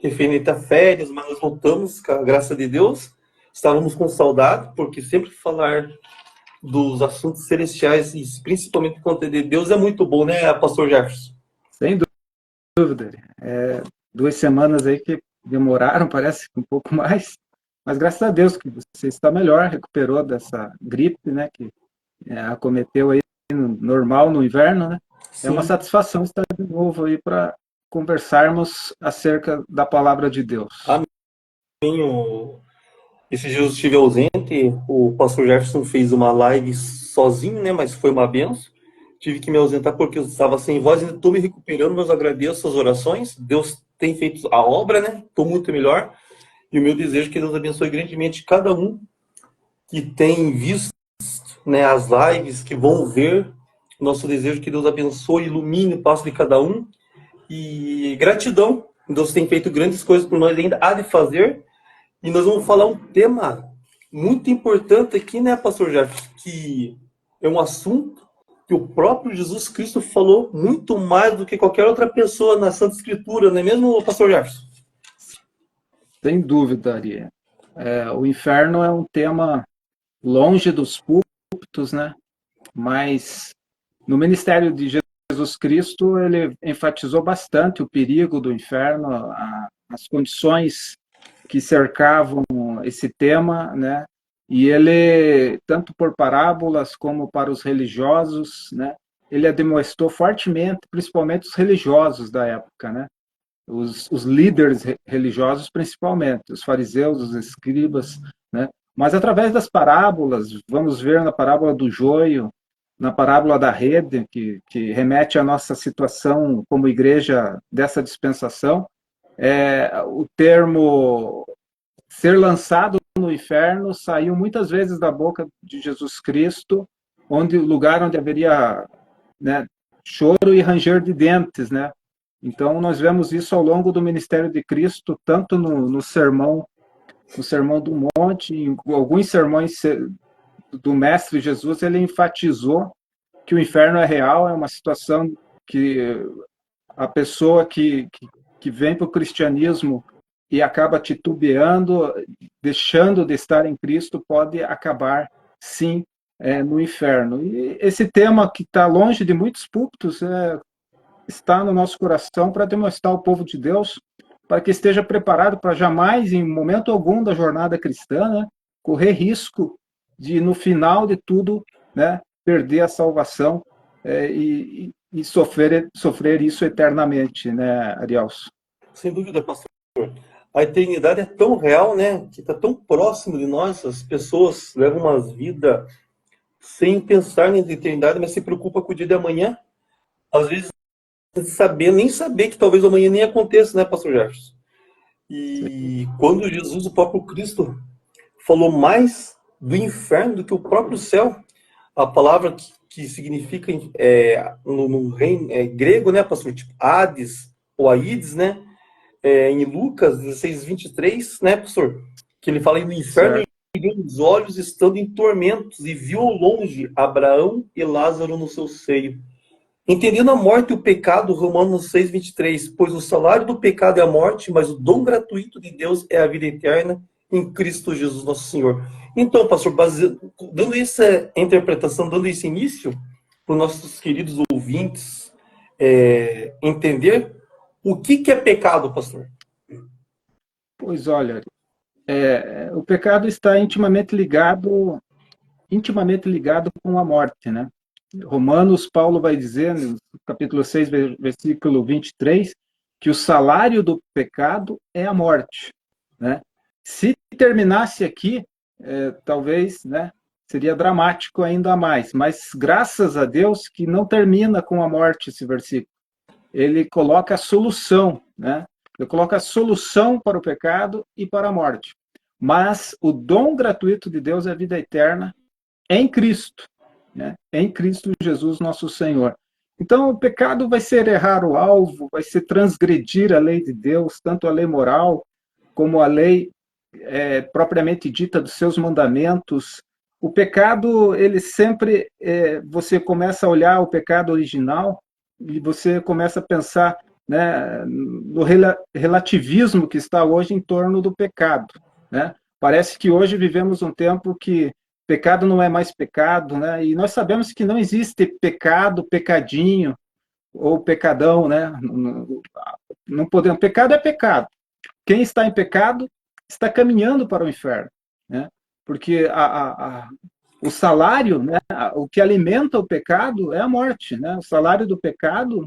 referente a férias, mas nós voltamos, com a graça de Deus. Estávamos com saudade, porque sempre falar dos assuntos celestiais e principalmente do conteúdo de Deus é muito bom, né, Pastor Jefferson? Sem dúvida. 2 semanas aí que demoraram, parece que um pouco mais, mas graças a Deus que você está melhor, recuperou dessa gripe, né, que acometeu aí normal no inverno, né? É uma Sim, satisfação estar de novo aí para conversarmos acerca da palavra de Deus. amém. Esses dias eu estive ausente, o Pastor Jefferson fez uma live sozinho, né, mas foi uma benção. Tive que me ausentar porque eu estava sem voz, ainda estou me recuperando, mas eu agradeço as orações. Deus tem feito a obra, né? Estou muito melhor. E o meu desejo é que Deus abençoe grandemente cada um que tem visto, né, as lives, que vão ver. Nosso desejo é que Deus abençoe, ilumine o passo de cada um. E gratidão. Deus tem feito grandes coisas por nós, ainda há de fazer. E nós vamos falar um tema muito importante aqui, né, Pastor Jefferson? Que é um assunto que o próprio Jesus Cristo falou muito mais do que qualquer outra pessoa na Santa Escritura, não é mesmo, Pastor Jefferson? Sem dúvida, Ari. O inferno é um tema longe dos púlpitos, né? Mas no ministério de Jesus Cristo, ele enfatizou bastante o perigo do inferno, as condições que cercavam esse tema, né? E ele, tanto por parábolas como para os religiosos, né? Ele demonstrou fortemente, principalmente os religiosos da época, né? Os líderes religiosos, principalmente, os fariseus, os escribas, né? Mas através das parábolas, vamos ver na parábola do joio, na parábola da rede, que remete à nossa situação como igreja dessa dispensação, o termo ser lançado no inferno saiu muitas vezes da boca de Jesus Cristo, onde o lugar onde haveria, né, choro e ranger de dentes, né? Então nós vemos isso ao longo do ministério de Cristo, tanto no sermão do monte, em alguns sermões do mestre Jesus, ele enfatizou que o inferno é real, é uma situação que a pessoa que vem para o cristianismo e acaba titubeando, deixando de estar em Cristo, pode acabar, sim, no inferno. E esse tema que está longe de muitos púlpitos está no nosso coração para demonstrar ao povo de Deus, para que esteja preparado para jamais, em momento algum da jornada cristã, né, correr risco de, no final de tudo, né, perder a salvação e sofrer isso eternamente, né, Arielso? Sem dúvida, Pastor. A eternidade é tão real, né? Que está tão próximo de nós. As pessoas levam uma vida sem pensar na eternidade, mas se preocupa com o dia de amanhã. Às vezes, nem saber que talvez amanhã nem aconteça, né, Pastor Jefferson? E quando Jesus, o próprio Cristo, falou mais do inferno do que o próprio céu, a palavra que significa no reino grego, né, pastor? Tipo Hades ou Aides, né? Em Lucas 16:23, né, pastor? Que ele fala aí no inferno, Certo. ergueu os olhos estando em tormentos e viu ao longe Abraão e Lázaro no seu seio. Entendendo a morte e o pecado, Romanos 6:23, pois o salário do pecado é a morte, mas o dom gratuito de Deus é a vida eterna em Cristo Jesus nosso Senhor. Então, pastor, dando essa interpretação, dando esse início para os nossos queridos ouvintes entender o que é pecado, pastor. Pois olha, o pecado está intimamente ligado com a morte, né? Romanos, Paulo vai dizer, no capítulo 6, versículo 23, que o salário do pecado é a morte, né? Se terminasse aqui, talvez, né, seria dramático ainda mais, mas graças a Deus que não termina com a morte esse versículo. Ele coloca a solução, né? Ele coloca a solução para o pecado e para a morte. Mas o dom gratuito de Deus é a vida eterna em Cristo, né? Em Cristo Jesus, nosso Senhor. Então, o pecado vai ser errar o alvo, vai ser transgredir a lei de Deus, tanto a lei moral como a lei propriamente dita dos seus mandamentos. O pecado, ele sempre, você começa a olhar o pecado original e você começa a pensar né, do relativismo que está hoje em torno do pecado, né? Parece que hoje vivemos um tempo que pecado não é mais pecado, né? E nós sabemos que não existe pecado, pecadinho ou pecadão, né? Não podemos. Pecado é pecado. Quem está em pecado está caminhando para o inferno, né? Porque o salário, né? O que alimenta o pecado é a morte, né? O salário do pecado,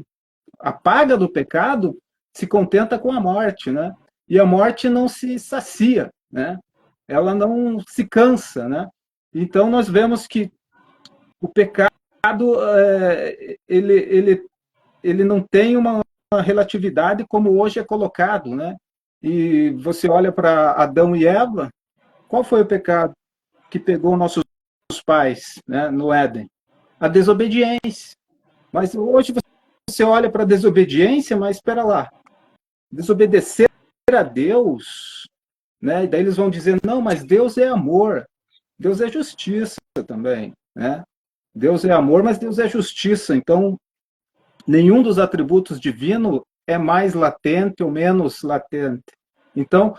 a paga do pecado, se contenta com a morte, né? E a morte não se sacia, né? Ela não se cansa, né? Então nós vemos que o pecado ele não tem uma relatividade como hoje é colocado, né? E você olha para Adão e Eva, qual foi o pecado que pegou nossos pais, né, no Éden? A desobediência. Mas hoje você olha para a desobediência, mas espera lá, desobedecer a Deus, né? E daí eles vão dizer, não, mas Deus é amor, Deus é justiça também, né? Deus é amor, mas Deus é justiça. Então, nenhum dos atributos divinos é mais latente ou menos latente. Então,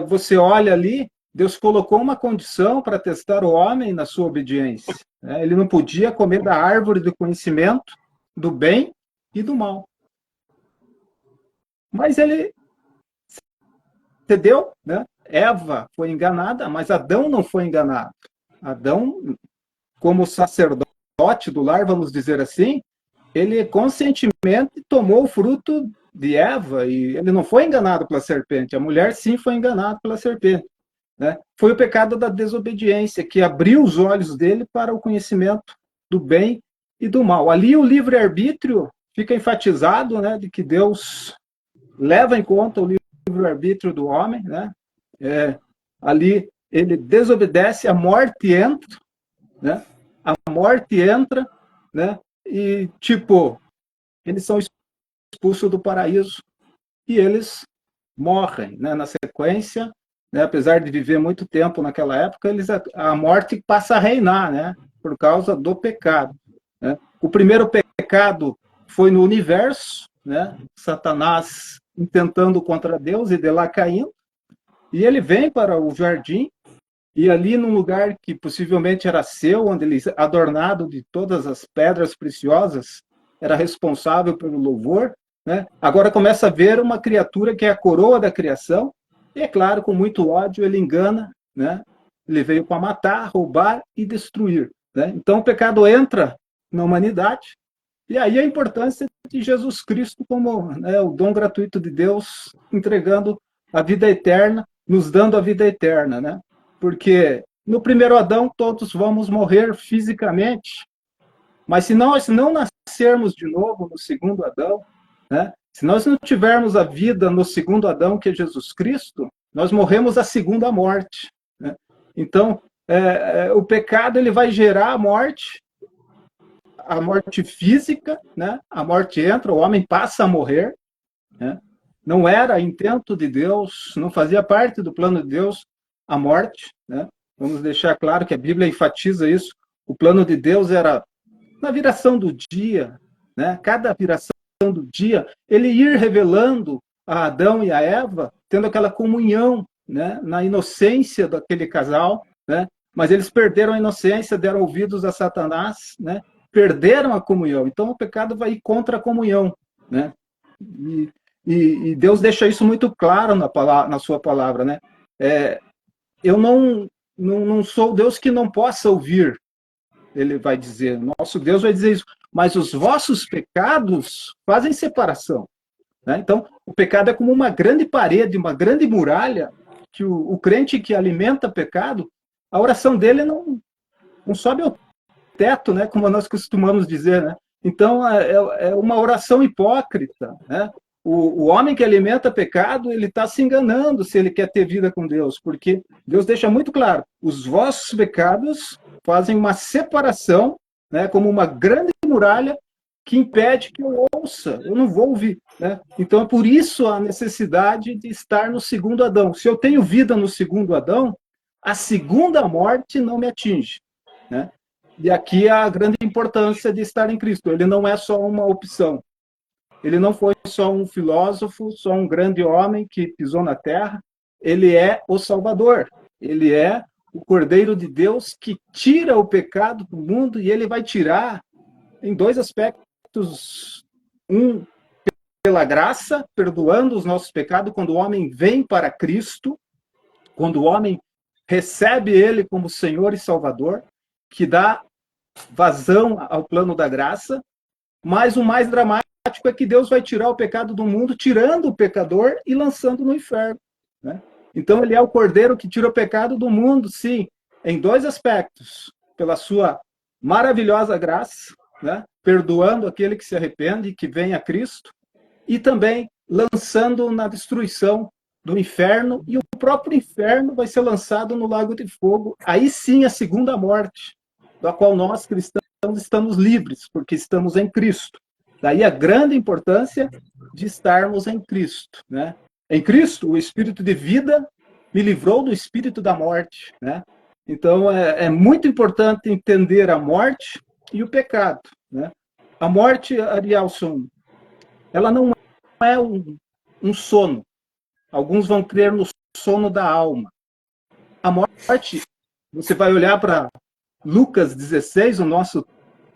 você olha ali, Deus colocou uma condição para testar o homem na sua obediência. Né? Ele não podia comer da árvore do conhecimento do bem e do mal. Mas ele cedeu, né? Eva foi enganada, mas Adão não foi enganado. Adão, como sacerdote do lar, vamos dizer assim, ele conscientemente tomou o fruto de Eva e ele não foi enganado pela serpente. A mulher sim foi enganada pela serpente. Né? Foi o pecado da desobediência que abriu os olhos dele para o conhecimento do bem e do mal. Ali o livre-arbítrio fica enfatizado, né, de que Deus leva em conta o livre-arbítrio do homem, né? Ali ele desobedece, a morte entra, né? A morte entra, né? E tipo, eles são expulsos do paraíso e eles morrem, né? Na sequência, né? Apesar de viver muito tempo naquela época, a morte passa a reinar, né? Por causa do pecado. Né? O primeiro pecado foi no universo, né? Satanás intentando contra Deus e de lá caindo, e ele vem para o jardim, e ali num lugar que possivelmente era seu, onde ele, adornado de todas as pedras preciosas, era responsável pelo louvor, né? Agora começa a ver uma criatura que é a coroa da criação, e é claro, com muito ódio, ele engana, né? Ele veio para matar, roubar e destruir. Né? Então o pecado entra na humanidade, e aí a importância de Jesus Cristo como, né, o dom gratuito de Deus, entregando a vida eterna, nos dando a vida eterna, né? Porque no primeiro Adão todos vamos morrer fisicamente, mas se nós não nascermos de novo no segundo Adão, né? Se nós não tivermos a vida no segundo Adão, que é Jesus Cristo, nós morremos a segunda morte. Né? Então, o pecado ele vai gerar a morte física, né? A morte entra, o homem passa a morrer, né? Não era intento de Deus, não fazia parte do plano de Deus a morte, né? Vamos deixar claro que a Bíblia enfatiza isso. O plano de Deus era na viração do dia, né? Cada viração do dia, ele ir revelando a Adão e a Eva, tendo aquela comunhão, né? Na inocência daquele casal, né? Mas eles perderam a inocência, deram ouvidos a Satanás, né? Perderam a comunhão. Então o pecado vai ir contra a comunhão, né? E Deus deixa isso muito claro na sua palavra, né? Eu não sou Deus que não possa ouvir, ele vai dizer. Nosso Deus vai dizer isso. Mas os vossos pecados fazem separação. Né? Então, o pecado é como uma grande parede, uma grande muralha, que o crente que alimenta pecado, a oração dele não sobe ao teto, né? Como nós costumamos dizer, né? Então, é uma oração hipócrita, né? O homem que alimenta pecado, ele está se enganando se ele quer ter vida com Deus, porque Deus deixa muito claro, os vossos pecados fazem uma separação, né, como uma grande muralha que impede que eu ouça, eu não vou ouvir. Né? Então, é por isso a necessidade de estar no segundo Adão. Se eu tenho vida no segundo Adão, a segunda morte não me atinge. Né? E aqui a grande importância de estar em Cristo. Ele não é só uma opção. ele não foi só um filósofo, só um grande homem que pisou na terra, ele é o Salvador, ele é o Cordeiro de Deus que tira o pecado do mundo, e ele vai tirar em dois aspectos. Um, pela graça, perdoando os nossos pecados, quando o homem vem para Cristo, quando o homem recebe ele como Senhor e Salvador, que dá vazão ao plano da graça. Mas o mais dramático é que Deus vai tirar o pecado do mundo, tirando o pecador e lançando no inferno, né? Então ele é o Cordeiro que tira o pecado do mundo, sim, em dois aspectos: pela sua maravilhosa graça, né, perdoando aquele que se arrepende, que vem a Cristo, e também lançando na destruição do inferno, e o próprio inferno vai ser lançado no lago de fogo. Aí sim a segunda morte, da qual nós cristãos estamos livres, porque estamos em Cristo. Daí a grande importância de estarmos em Cristo, né? Em Cristo, o espírito de vida me livrou do espírito da morte, né? Então é muito importante entender a morte e o pecado, né? A morte, Arielson, ela não é um sono. Alguns vão crer no sono da alma. A morte, você vai olhar para Lucas 16, o nosso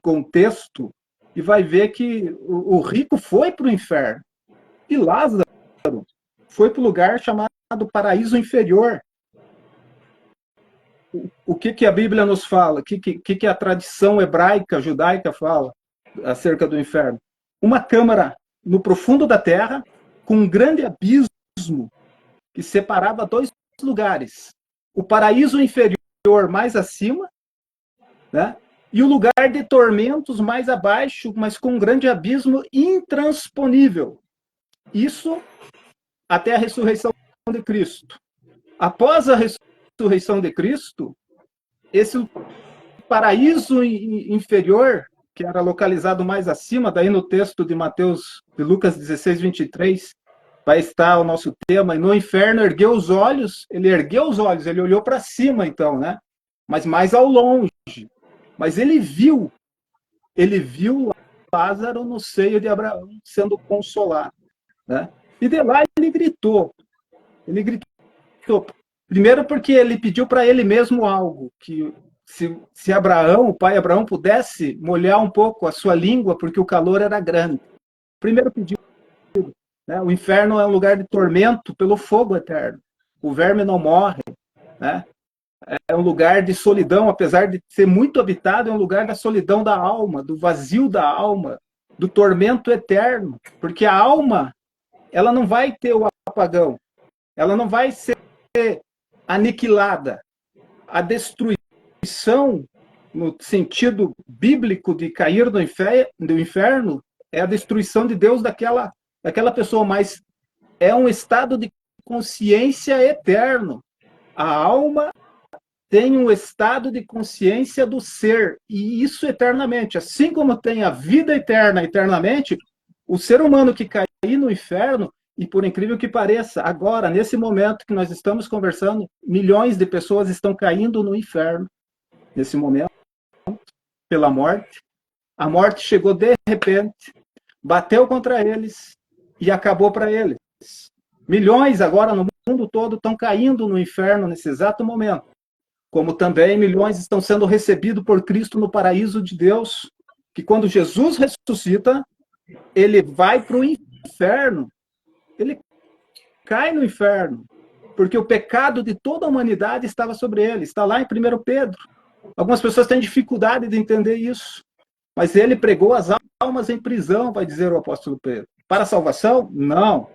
contexto, e vai ver que o rico foi para o inferno. E Lázaro foi para o lugar chamado paraíso inferior. O que a Bíblia nos fala? O que a tradição hebraica, judaica fala acerca do inferno? Uma câmara no profundo da terra, com um grande abismo que separava dois lugares. O paraíso inferior mais acima, né? E o lugar de tormentos mais abaixo, mas com um grande abismo intransponível. Isso até a ressurreição de Cristo. Após a ressurreição de Cristo, esse paraíso inferior, que era localizado mais acima, daí no texto de Mateus, de Lucas 16, 23, vai estar o nosso tema, e no inferno ergueu os olhos, ele olhou para cima então, né? Mas mais ao longe. Mas ele viu Lázaro no seio de Abraão sendo consolado, né? E de lá ele gritou. Primeiro porque ele pediu para ele mesmo algo, que se Abraão, o pai Abraão, pudesse molhar um pouco a sua língua, porque o calor era grande. Primeiro pedido, né? O inferno é um lugar de tormento pelo fogo eterno. O verme não morre, né? É um lugar de solidão, apesar de ser muito habitado, é um lugar da solidão da alma, do vazio da alma, do tormento eterno, porque a alma, ela não vai ter o apagão, ela não vai ser aniquilada. A destruição, no sentido bíblico de cair no inferno, é a destruição de Deus daquela pessoa, mas é um estado de consciência eterno. A alma tem um estado de consciência do ser, e isso eternamente. Assim como tem a vida eterna eternamente, o ser humano que cair no inferno, e por incrível que pareça, agora, nesse momento que nós estamos conversando, milhões de pessoas estão caindo no inferno, nesse momento, pela morte. A morte chegou de repente, bateu contra eles e acabou para eles. Milhões agora no mundo todo estão caindo no inferno nesse exato momento. Como também milhões estão sendo recebidos por Cristo no paraíso de Deus, que quando Jesus ressuscita, ele vai para o inferno. Ele cai no inferno, porque o pecado de toda a humanidade estava sobre ele. Está lá em 1 Pedro. Algumas pessoas têm dificuldade de entender isso, mas ele pregou as almas em prisão, vai dizer o apóstolo Pedro. Para a salvação? Não.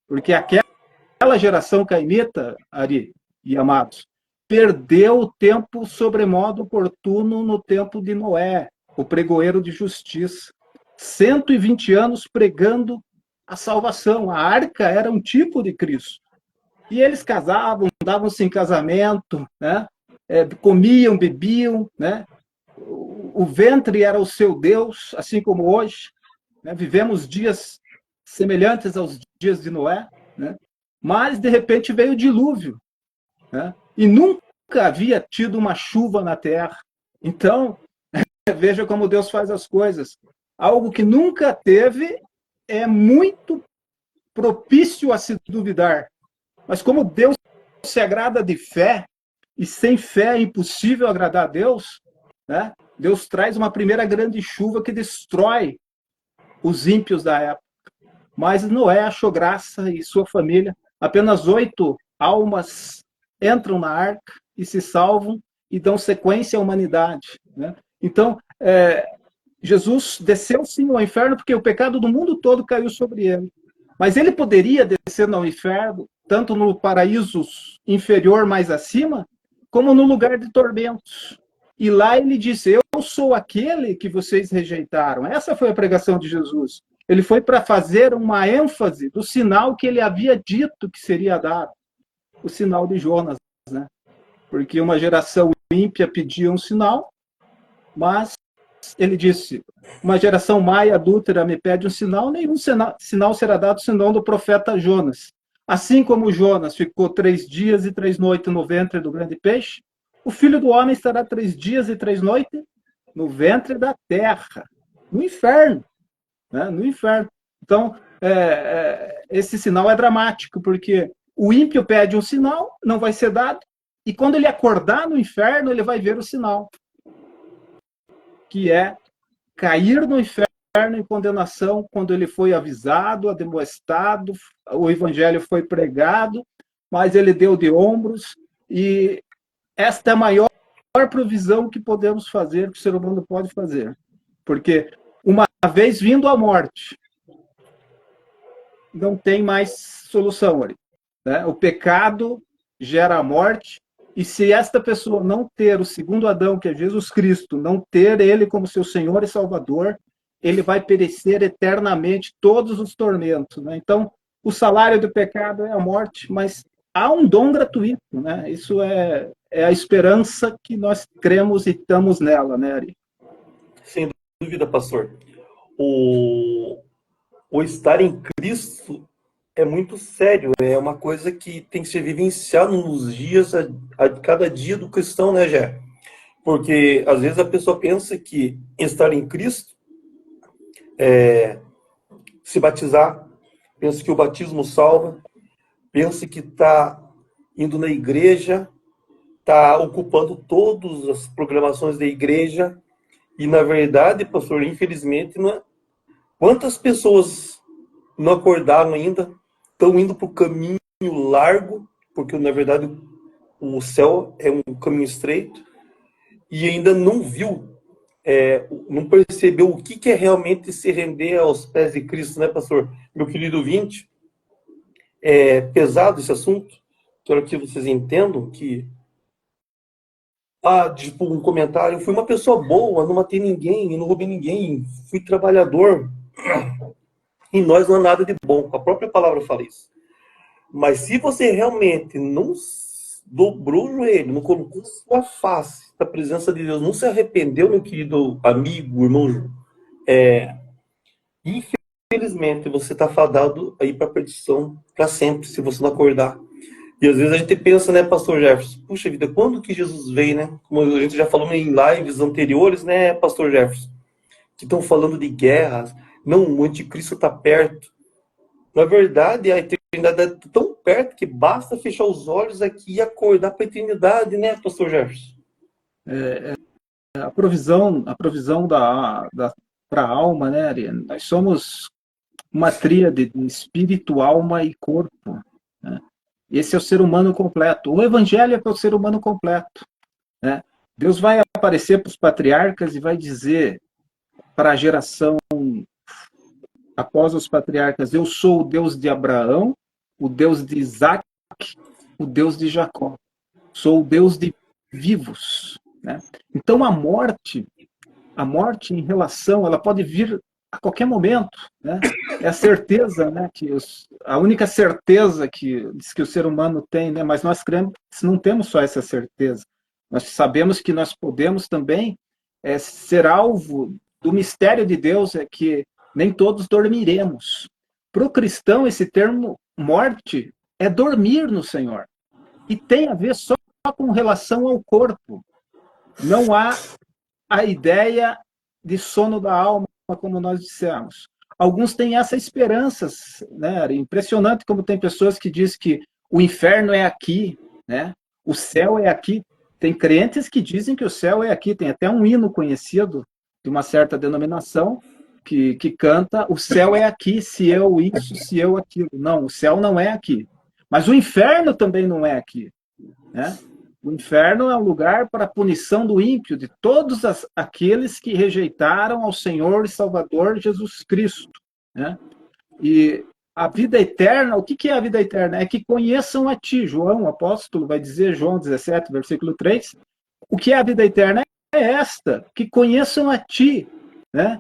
Porque aquela geração caimita, Ari e amados, perdeu o tempo sobremodo oportuno no tempo de Noé, o pregoeiro de justiça. 120 anos pregando a salvação. A arca era um tipo de Cristo. E eles casavam, davam-se em casamento, né? Comiam, bebiam, né? O ventre era o seu Deus, assim como hoje, né? Vivemos dias semelhantes aos dias de Noé, né? Mas, de repente, veio o dilúvio, né? E nunca havia tido uma chuva na terra. Então, veja como Deus faz as coisas. Algo que nunca teve, é muito propício a se duvidar. Mas como Deus se agrada de fé, e sem fé é impossível agradar a Deus, né? Deus traz uma primeira grande chuva que destrói os ímpios da época. Mas Noé achou graça e sua família. Apenas 8 almas entram na arca e se salvam e dão sequência à humanidade, né? Então, Jesus desceu sim ao inferno porque o pecado do mundo todo caiu sobre ele. Mas ele poderia descer no inferno, tanto no paraíso inferior mais acima, como no lugar de tormentos. E lá ele disse: eu sou aquele que vocês rejeitaram. Essa foi a pregação de Jesus. Ele foi para fazer uma ênfase do sinal que ele havia dito que seria dado, o sinal de Jonas, né? Porque uma geração ímpia pedia um sinal, mas ele disse: uma geração má e adúltera me pede um sinal, nenhum sinal será dado senão do profeta Jonas. Assim como Jonas ficou 3 dias e 3 noites no ventre do grande peixe, o Filho do Homem estará 3 dias e 3 noites no ventre da terra, no inferno, né? No inferno. Então, esse sinal é dramático, porque o ímpio pede um sinal, não vai ser dado, e quando ele acordar no inferno, ele vai ver o sinal, que é cair no inferno em condenação, quando ele foi avisado, ademoestado, o evangelho foi pregado, mas ele deu de ombros, e esta é a maior provisão que podemos fazer, que o ser humano pode fazer. Porque uma vez vindo a morte, não tem mais solução ali, né? O pecado gera a morte, e se esta pessoa não ter o segundo Adão, que é Jesus Cristo, não ter ele como seu Senhor e Salvador, ele vai perecer eternamente todos os tormentos, né? Então, o salário do pecado é a morte, mas há um dom gratuito, né? Isso é a esperança que nós cremos e estamos nela, né, Ari? Sem dúvida, pastor. O estar em Cristo é muito sério, é uma coisa que tem que ser vivenciada nos dias, a cada dia do cristão, né, Gé? Porque às vezes a pessoa pensa que estar em Cristo é se batizar, pensa que o batismo salva, pensa que está indo na igreja, está ocupando todas as programações da igreja, e na verdade, pastor, infelizmente, não é... Quantas pessoas não acordaram ainda, estão indo para o caminho largo, porque na verdade o céu é um caminho estreito, e ainda não viu, não percebeu o que é realmente se render aos pés de Cristo, né, pastor? Meu querido ouvinte, é pesado esse assunto, quero que vocês entendam que, tipo, um comentário: fui uma pessoa boa, não matei ninguém, não roubei ninguém, fui trabalhador. Em nós não há nada de bom, a própria palavra fala isso. Mas se você realmente não dobrou o joelho, não colocou sua face na presença de Deus, não se arrependeu, meu querido amigo, irmão, infelizmente você está fadado aí para a perdição para sempre, se você não acordar. E às vezes a gente pensa, né, pastor Jefferson, puxa vida, quando que Jesus veio, né? Como a gente já falou em lives anteriores, né, pastor Jefferson, que estão falando de guerras, não, o anticristo está perto. Na verdade, a eternidade é tão perto que basta fechar os olhos aqui e acordar para a eternidade, né, pastor Jefferson? A provisão para a alma, né, Ari? Nós somos uma tríade de espírito, alma e corpo, né? Esse é o ser humano completo. O evangelho é para o ser humano completo, né? Deus vai aparecer para os patriarcas e vai dizer para a geração após os patriarcas: eu sou o Deus de Abraão, o Deus de Isaac, o Deus de Jacó. Sou o Deus de vivos, né? Então a morte em relação, ela pode vir a qualquer momento, né? É a certeza, né, a única certeza que diz que o ser humano tem, né? Mas nós cremos, não temos só essa certeza. Nós sabemos que nós podemos também ser alvo do mistério de Deus, é que nem todos dormiremos. Para o cristão, esse termo morte é dormir no Senhor. E tem a ver só com relação ao corpo. Não há a ideia de sono da alma, como nós dissemos. alguns têm essa esperança, né? Impressionante como tem pessoas que dizem que o inferno é aqui, né? O céu é aqui. Tem crentes que dizem que o céu é aqui. Tem até um hino conhecido de uma certa denominação que canta: o céu é aqui, se eu isso, se eu aquilo. Não, o céu não é aqui. Mas o inferno também não é aqui, né? O inferno é um lugar para a punição do ímpio, de todos aqueles que rejeitaram ao Senhor e Salvador Jesus Cristo, né? E a vida eterna, o que é a vida eterna? É que conheçam a ti. João, o apóstolo, vai dizer, João 17, versículo 3, o que é a vida eterna? É esta, que conheçam a ti, né?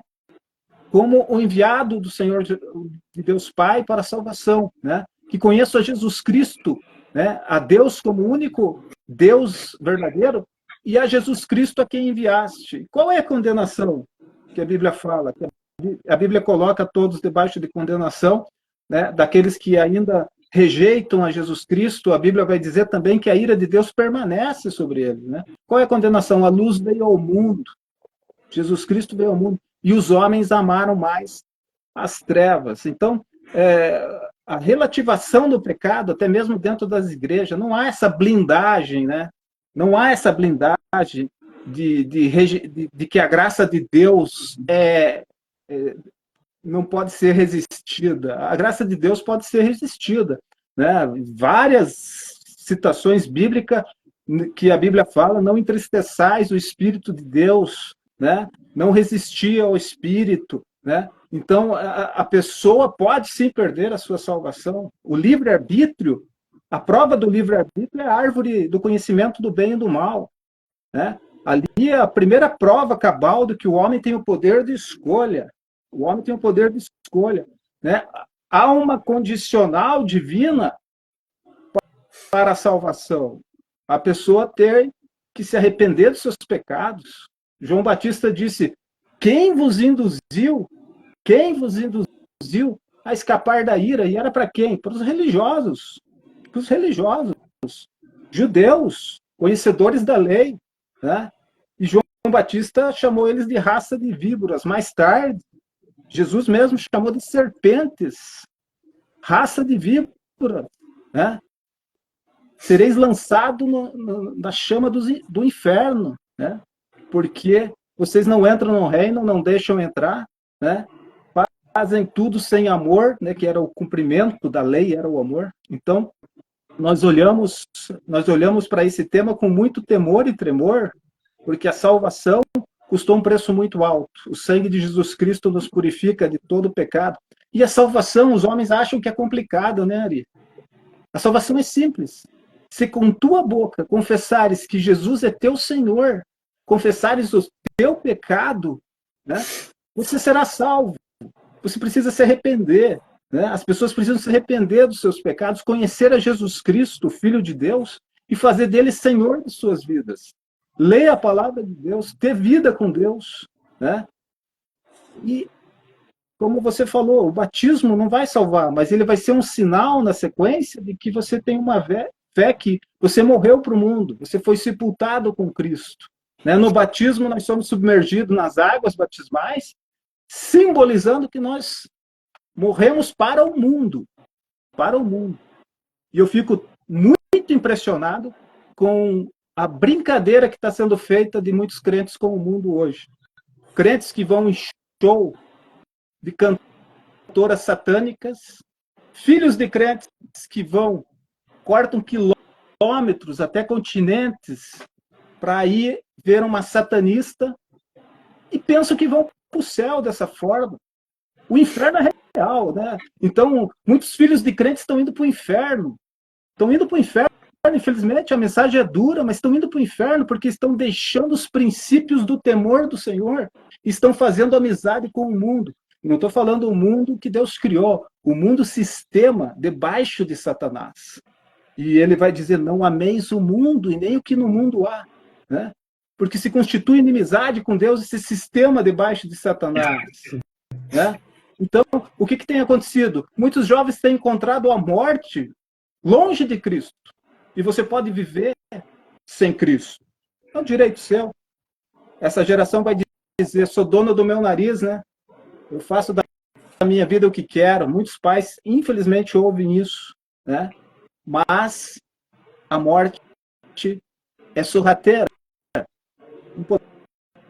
Como o enviado do Senhor de Deus Pai para a salvação, né? Que conheçam a Jesus Cristo, né? A Deus como único Deus verdadeiro e a Jesus Cristo a quem enviaste. Qual é a condenação que a Bíblia fala? A Bíblia coloca todos debaixo de condenação, né? Daqueles que ainda rejeitam a Jesus Cristo. A Bíblia vai dizer também que a ira de Deus permanece sobre eles, né? Qual é a condenação? A luz veio ao mundo. Jesus Cristo veio ao mundo e os homens amaram mais as trevas. Então, a relativação do pecado, até mesmo dentro das igrejas, não há essa blindagem, né? Não há essa blindagem de que a graça de Deus não pode ser resistida. A graça de Deus pode ser resistida, né? Várias citações bíblicas que a Bíblia fala: não entristeçais o Espírito de Deus, né? Não resistir ao Espírito, né? Então, a pessoa pode sim perder a sua salvação. O livre-arbítrio, a prova do livre-arbítrio é a árvore do conhecimento do bem e do mal, né? Ali é a primeira prova cabal de que o homem tem o poder de escolha. O homem tem o poder de escolha, né? Há uma condicional divina para a salvação. A pessoa tem que se arrepender dos seus pecados. João Batista disse: quem vos induziu a escapar da ira? E era para quem? Para os religiosos. Para os religiosos. Judeus, conhecedores da lei, né? E João Batista chamou eles de raça de víboras. Mais tarde, Jesus mesmo chamou de serpentes. Raça de víboras, né? Sereis lançado na chama do inferno, né? Porque vocês não entram no reino, não deixam entrar, né? Fazem tudo sem amor, né? Que era o cumprimento da lei, era o amor. Então, nós olhamos para esse tema com muito temor e tremor, porque a salvação custou um preço muito alto. O sangue de Jesus Cristo nos purifica de todo o pecado. E a salvação, os homens acham que é complicado, né, Ari? A salvação é simples. Se com tua boca confessares que Jesus é teu Senhor, confessares o teu pecado, né, você será salvo. Você precisa se arrepender, né? As pessoas precisam se arrepender dos seus pecados, conhecer a Jesus Cristo, Filho de Deus, e fazer dele Senhor de suas vidas. Ler a palavra de Deus, ter vida com Deus, né? E, como você falou, o batismo não vai salvar, mas ele vai ser um sinal na sequência de que você tem uma fé que você morreu para o mundo, você foi sepultado com Cristo, né? No batismo, nós somos submergidos nas águas batismais, simbolizando que nós morremos para o mundo, para o mundo. E eu fico muito impressionado com a brincadeira que está sendo feita de muitos crentes com o mundo hoje. Crentes que vão em show de cantoras satânicas, filhos de crentes que cortam quilômetros até continentes para ir ver uma satanista e pensam que vão para o céu dessa forma. O inferno é real, né? Então, muitos filhos de crentes estão indo para o inferno. Estão indo para o inferno, infelizmente, a mensagem é dura, mas estão indo para o inferno porque estão deixando os princípios do temor do Senhor, estão fazendo amizade com o mundo. Não estou falando o mundo que Deus criou, o mundo sistema debaixo de Satanás. E ele vai dizer: não ameis o mundo e nem o que no mundo há, né? Porque se constitui inimizade com Deus esse sistema debaixo de Satanás, né? Então, o que tem acontecido? Muitos jovens têm encontrado a morte longe de Cristo. E você pode viver sem Cristo. É um direito seu. Essa geração vai dizer: sou dono do meu nariz, né? Eu faço minha vida o que quero. Muitos pais, infelizmente, ouvem isso, né? Mas a morte é sorrateira. Não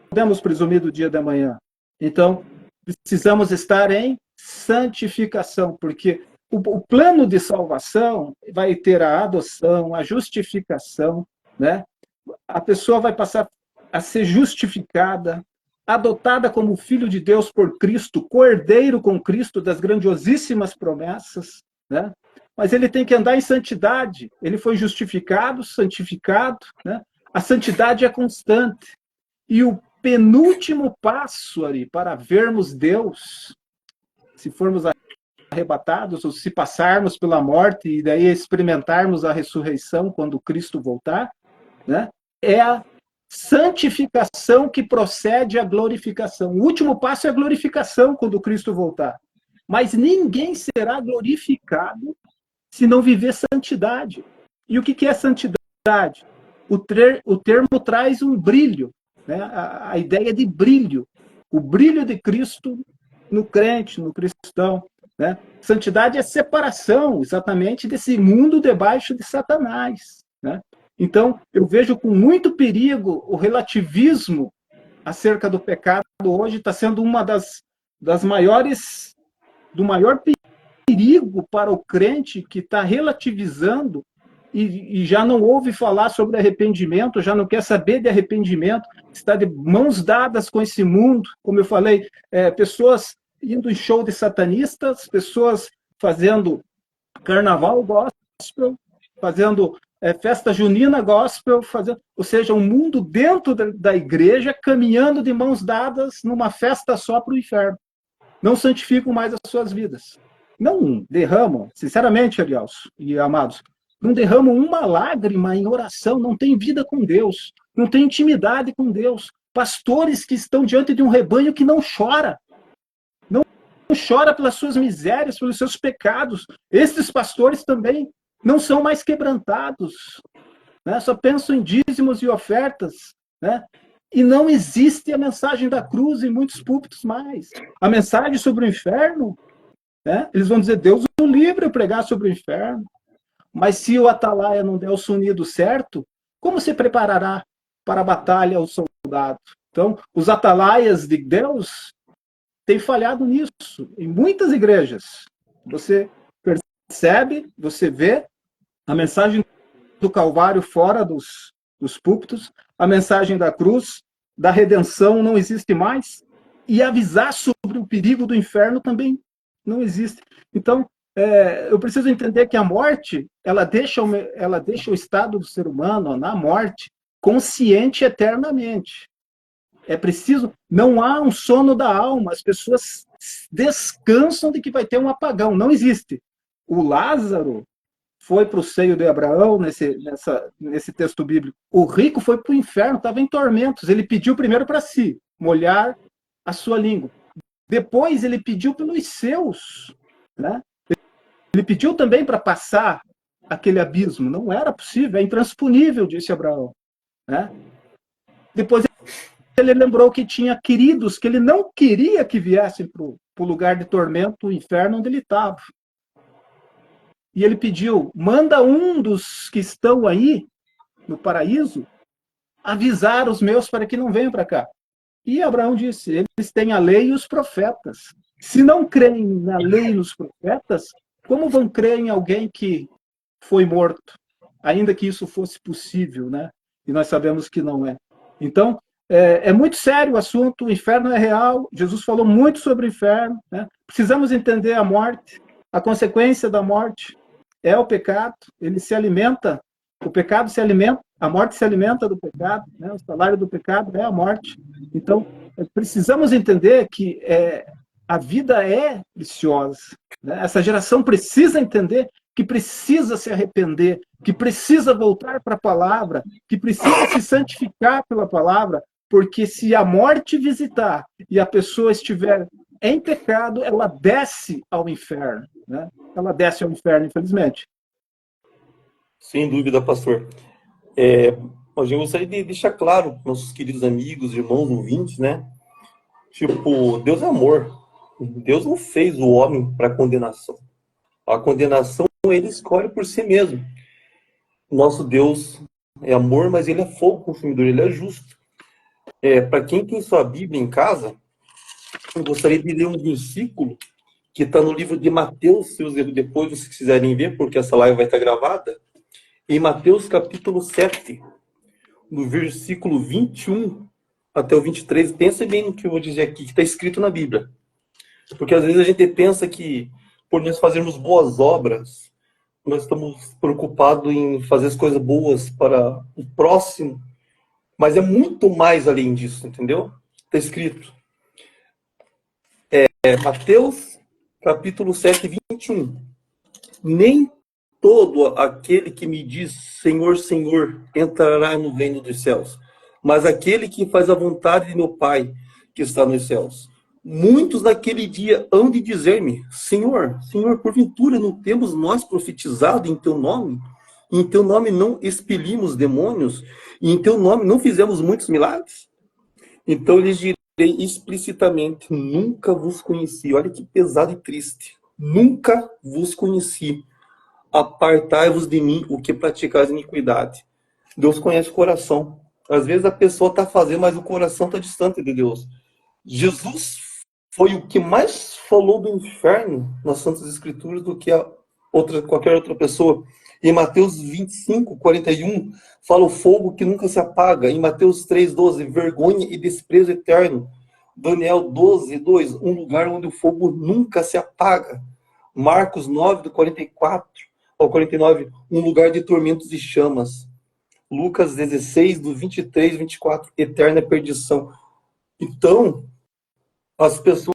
podemos presumir do dia da manhã. Então, precisamos estar em santificação, porque o plano de salvação vai ter a adoção, a justificação, né? A pessoa vai passar a ser justificada, adotada como filho de Deus por Cristo, cordeiro com Cristo das grandiosíssimas promessas, né? Mas ele tem que andar em santidade. Ele foi justificado, santificado, né? A santidade é constante. E o penúltimo passo ali para vermos Deus, se formos arrebatados ou se passarmos pela morte e daí experimentarmos a ressurreição quando Cristo voltar, né? É a santificação que procede à glorificação. O último passo é a glorificação quando Cristo voltar. Mas ninguém será glorificado se não viver santidade. E o que é santidade? O termo traz um brilho, né? A ideia de brilho. O brilho de Cristo no crente, no cristão. Né? Santidade é separação, exatamente, desse mundo debaixo de Satanás. Né? Então, eu vejo com muito perigo o relativismo acerca do pecado hoje está sendo uma das maiores, do maior perigo para o crente que está relativizando e já não ouve falar sobre arrependimento, já não quer saber de arrependimento, está de mãos dadas com esse mundo, como eu falei, pessoas indo em show de satanistas, pessoas fazendo carnaval gospel, fazendo festa junina gospel, ou seja, um mundo dentro da igreja caminhando de mãos dadas numa festa só para o inferno. Não santificam mais as suas vidas. Não derramam, sinceramente, Arielso e amados, não derramam uma lágrima em oração, não tem vida com Deus, não tem intimidade com Deus. Pastores que estão diante de um rebanho que não chora, não chora pelas suas misérias, pelos seus pecados. Esses pastores também não são mais quebrantados, né? Só pensam em dízimos e ofertas, né? E não existe a mensagem da cruz em muitos púlpitos mais. A mensagem sobre o inferno, né? Eles vão dizer, Deus o livre a pregar sobre o inferno. Mas se o atalaia não der o sonido certo, como se preparará para a batalha o soldado? Então, os atalaias de Deus têm falhado nisso. Em muitas igrejas, você percebe, você vê a mensagem do Calvário fora dos púlpitos, a mensagem da cruz, da redenção não existe mais, e avisar sobre o perigo do inferno também não existe. Então, eu preciso entender que a morte, ela deixa o estado do ser humano, na morte, consciente eternamente. É preciso, não há um sono da alma, as pessoas descansam de que vai ter um apagão, não existe. O Lázaro foi para o seio de Abraão, nesse texto bíblico. O rico foi para o inferno, estava em tormentos. Ele pediu primeiro para si, molhar a sua língua. Depois ele pediu pelos seus, né? Ele pediu também para passar aquele abismo. Não era possível, é intransponível, disse Abraão. Né? Depois ele lembrou que tinha queridos que ele não queria que viessem para o lugar de tormento, o inferno onde ele estava. E ele pediu, manda um dos que estão aí, no paraíso, avisar os meus para que não venham para cá. E Abraão disse, eles têm a lei e os profetas. Se não creem na lei e nos profetas, como vão crer em alguém que foi morto? Ainda que isso fosse possível, né? E nós sabemos que não é. Então, é muito sério o assunto, o inferno é real, Jesus falou muito sobre o inferno, né? Precisamos entender a morte, a consequência da morte é o pecado, ele se alimenta, o pecado se alimenta, a morte se alimenta do pecado, né? O salário do pecado é a morte. Então, precisamos entender que a vida é preciosa. Né? Essa geração precisa entender que precisa se arrepender, que precisa voltar para a palavra, que precisa se santificar pela palavra, porque se a morte visitar e a pessoa estiver em pecado, ela desce ao inferno. Né? Ela desce ao inferno, infelizmente. Sem dúvida, pastor. Eu gostaria de deixar claro para nossos queridos amigos, irmãos, ouvintes, né? Tipo, Deus é amor. Deus não fez o homem para condenação. A condenação ele escolhe por si mesmo. Nosso Deus é amor, mas ele é fogo consumidor, ele é justo. Para quem tem sua Bíblia em casa, eu gostaria de ler um versículo que está no livro de Mateus, se depois vocês quiserem ver, porque essa live vai estar gravada, em Mateus capítulo 7, no versículo 21 até o 23. Pensa bem no que eu vou dizer aqui, que está escrito na Bíblia. Porque às vezes a gente pensa que, por nós fazermos boas obras, nós estamos preocupados em fazer as coisas boas para o próximo, mas é muito mais além disso, entendeu? Está escrito. Mateus, capítulo 7, 21. Nem todo aquele que me diz Senhor, Senhor, entrará no reino dos céus, mas aquele que faz a vontade de meu Pai que está nos céus. Muitos naquele dia hão de dizer-me, Senhor, Senhor, porventura não temos nós profetizado em teu nome? E em teu nome não expelimos demônios? E em teu nome não fizemos muitos milagres? Então lhes direi explicitamente, nunca vos conheci. Olha que pesado e triste. Nunca vos conheci. Apartai-vos de mim, o que praticais iniquidade. Deus conhece o coração. Às vezes a pessoa está fazendo, mas o coração está distante de Deus. Jesus foi o que mais falou do inferno nas Santas Escrituras do que qualquer outra pessoa. Em Mateus 25, 41, fala o fogo que nunca se apaga. Em Mateus 3, 12, vergonha e desprezo eterno. Daniel 12, 2, um lugar onde o fogo nunca se apaga. Marcos 9, do 44 ao 49, um lugar de tormentos e chamas. Lucas 16, do 23, 24, eterna perdição. Então, as pessoas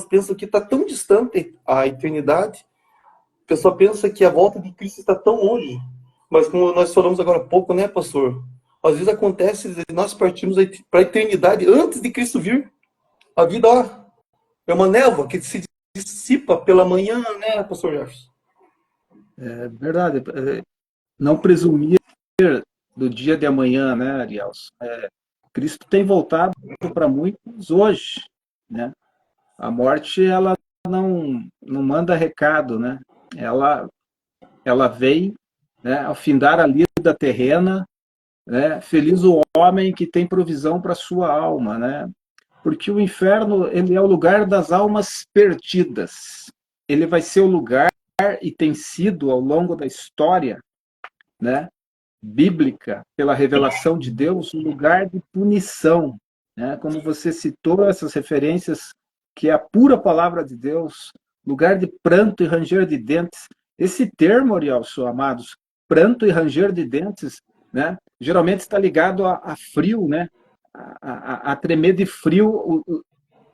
pensam que está tão distante a eternidade. A pessoa pensa que a volta de Cristo está tão longe. Mas como nós falamos agora há pouco, né, pastor? Às vezes acontece de nós partirmos para a eternidade antes de Cristo vir. A vida, ó, é uma névoa que se dissipa pela manhã, né, pastor Jefferson? É verdade. Não presumir do dia de amanhã, né, Ariels? Cristo tem voltado para muitos hoje, né? A morte, ela não manda recado, né? Ela vem, né, ao findar a lida terrena, né? Feliz o homem que tem provisão para sua alma, né? Porque o inferno, ele é o lugar das almas perdidas. Ele vai ser o lugar, e tem sido ao longo da história, né, bíblica, pela revelação de Deus, um lugar de punição, né? Como você citou essas referências, que é a pura palavra de Deus, lugar de pranto e ranger de dentes. Esse termo, Arielso, amados, pranto e ranger de dentes, né, geralmente está ligado a frio, né, a tremer de frio,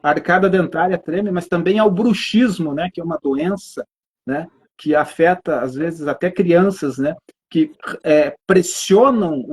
a arcada dentária treme, mas também ao bruxismo, né, que é uma doença, né, que afeta, às vezes, até crianças, né, que pressionam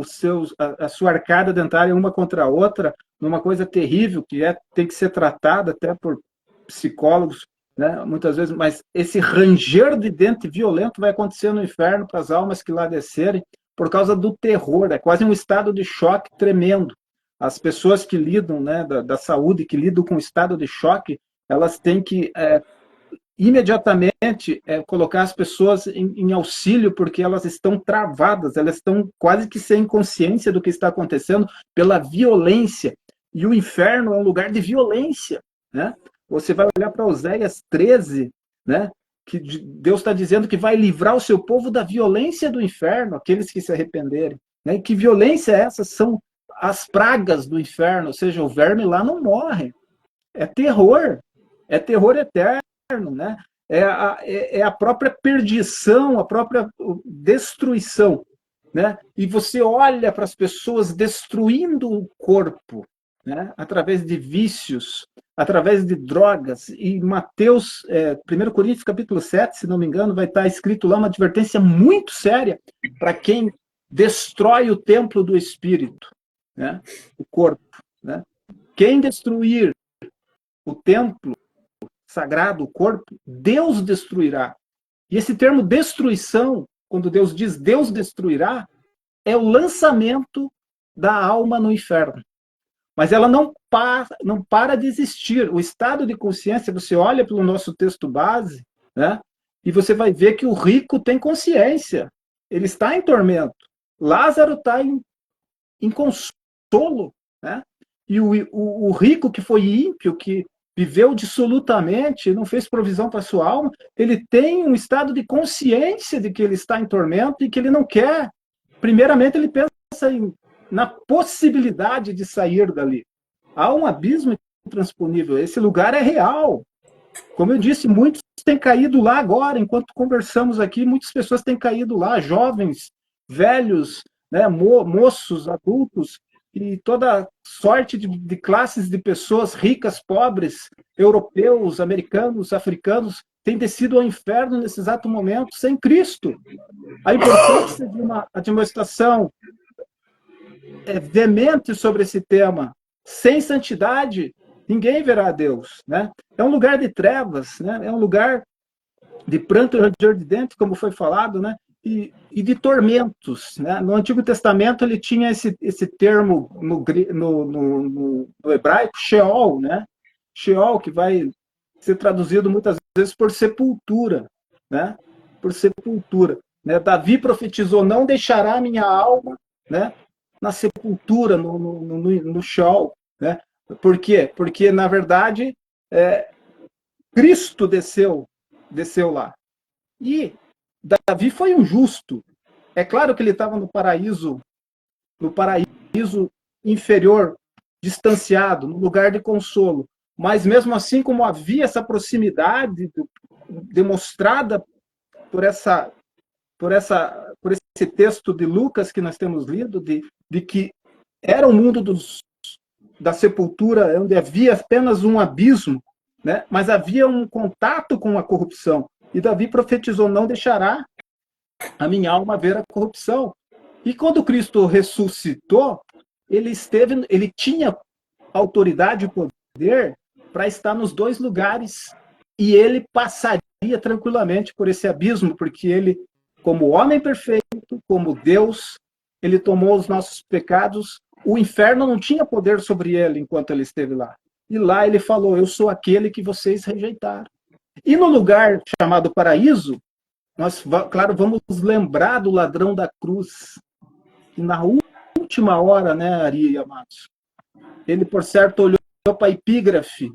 a sua arcada dentária uma contra a outra, numa coisa terrível, que tem que ser tratada até por psicólogos, né, muitas vezes, mas esse ranger de dente violento vai acontecer no inferno para as almas que lá descerem, por causa do terror, é quase um estado de choque tremendo. As pessoas que lidam, né, da saúde, que lidam com o estado de choque, elas têm que imediatamente colocar as pessoas em auxílio, porque elas estão travadas, elas estão quase que sem consciência do que está acontecendo pela violência. E o inferno é um lugar de violência, né? Você vai olhar para Oséias 13, né, que Deus está dizendo que vai livrar o seu povo da violência do inferno, aqueles que se arrependerem. Né? E que violência é essa? São as pragas do inferno, ou seja, o verme lá não morre. É terror eterno, né? É a própria perdição, a própria destruição, né? E você olha para as pessoas destruindo o corpo, né? Através de vícios, através de drogas. E Mateus, 1 Coríntios capítulo 7, se não me engano, vai estar escrito lá uma advertência muito séria para quem destrói o templo do Espírito, né? O corpo, né? Quem destruir o templo sagrado, o corpo, Deus destruirá. E esse termo destruição, quando Deus diz Deus destruirá, é o lançamento da alma no inferno. mas ela não para de existir. O estado de consciência, você olha pelo nosso texto base, né? E você vai ver que o rico tem consciência. Ele está em tormento. Lázaro está em consolo, né? E o rico que foi ímpio, que viveu dissolutamente, não fez provisão para sua alma, ele tem um estado de consciência de que ele está em tormento e que ele não quer. Primeiramente, ele pensa na possibilidade de sair dali. Há um abismo intransponível. Esse lugar é real. Como eu disse, muitos têm caído lá agora, enquanto conversamos aqui, muitas pessoas têm caído lá, jovens, velhos, né, moços, adultos, e toda sorte de classes de pessoas ricas, pobres, europeus, americanos, africanos, têm descido ao inferno nesse exato momento, sem Cristo. A importância de uma administração veemente sobre esse tema, sem santidade, ninguém verá a Deus, né? É um lugar de trevas, né? É um lugar de pranto e ranger de dentro, como foi falado, né? E de tormentos, né? No Antigo Testamento ele tinha esse termo no hebraico, Sheol, né? Sheol, que vai ser traduzido muitas vezes por sepultura, né? Por sepultura, né? Davi profetizou: não deixará minha alma, né? Na sepultura, no Sheol, né? Por quê? Porque, na verdade, Cristo desceu lá. E Davi foi um justo. É claro que ele estava no paraíso inferior, distanciado, no lugar de consolo. Mas mesmo assim, como havia essa proximidade demonstrada por esse texto de Lucas que nós temos lido, de que era o mundo da sepultura, onde havia apenas um abismo, né? Mas havia um contato com a corrupção. E Davi profetizou: não deixará a minha alma ver a corrupção. E quando Cristo ressuscitou, ele tinha autoridade e poder para estar nos dois lugares, e ele passaria tranquilamente por esse abismo, porque ele, como homem perfeito, como Deus, ele tomou os nossos pecados. O inferno não tinha poder sobre ele enquanto ele esteve lá. E lá ele falou: eu sou aquele que vocês rejeitaram. E no lugar chamado paraíso, nós, claro, vamos lembrar do ladrão da cruz, que na última hora, né, Ari e amados, ele, por certo, olhou para a epígrafe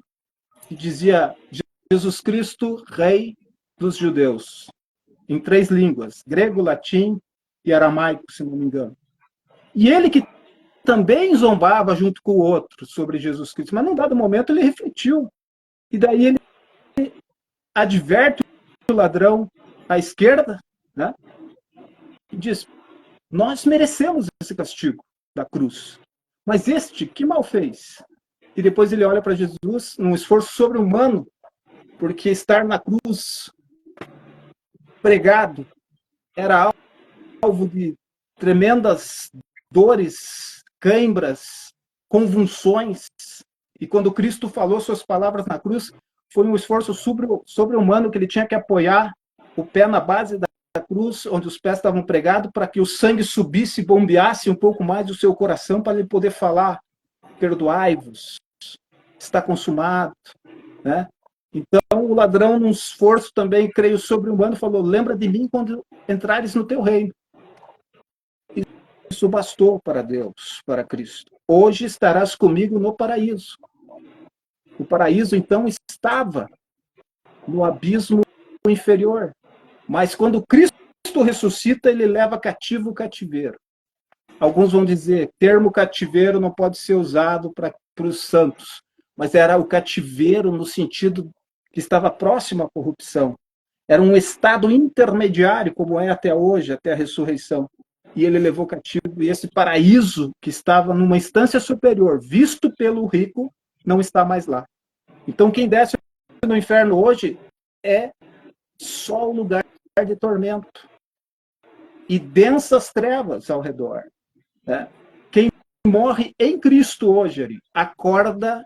que dizia: Jesus Cristo, Rei dos Judeus, em 3 línguas, grego, latim e aramaico, se não me engano. E ele que também zombava junto com o outro sobre Jesus Cristo, mas num dado momento ele refletiu. E daí ele adverte o ladrão à esquerda, né? E diz: nós merecemos esse castigo da cruz, mas este, que mal fez? E depois ele olha para Jesus num esforço sobre-humano, porque estar na cruz pregado era alvo de tremendas dores, cãibras, convulsões. E quando Cristo falou suas palavras na cruz, foi um esforço sobre-humano, que ele tinha que apoiar o pé na base da cruz, onde os pés estavam pregados, para que o sangue subisse e bombeasse um pouco mais o seu coração, para ele poder falar: perdoai-vos, está consumado, né? Então o ladrão, num esforço também, creio, sobre-humano, falou: lembra de mim quando entrares no teu reino. Isso bastou para Deus, para Cristo. Hoje estarás comigo no paraíso. O paraíso, então, estava no abismo inferior. Mas quando Cristo ressuscita, ele leva cativo o cativeiro. Alguns vão dizer: termo cativeiro não pode ser usado para os santos, mas era o cativeiro no sentido que estava próximo à corrupção. Era um estado intermediário, como é até hoje, até a ressurreição. E ele levou cativo, e esse paraíso, que estava numa instância superior, visto pelo rico, não está mais lá. Então, quem desce no inferno hoje é só o lugar de tormento e densas trevas ao redor, né? Quem morre em Cristo hoje, Ari, acorda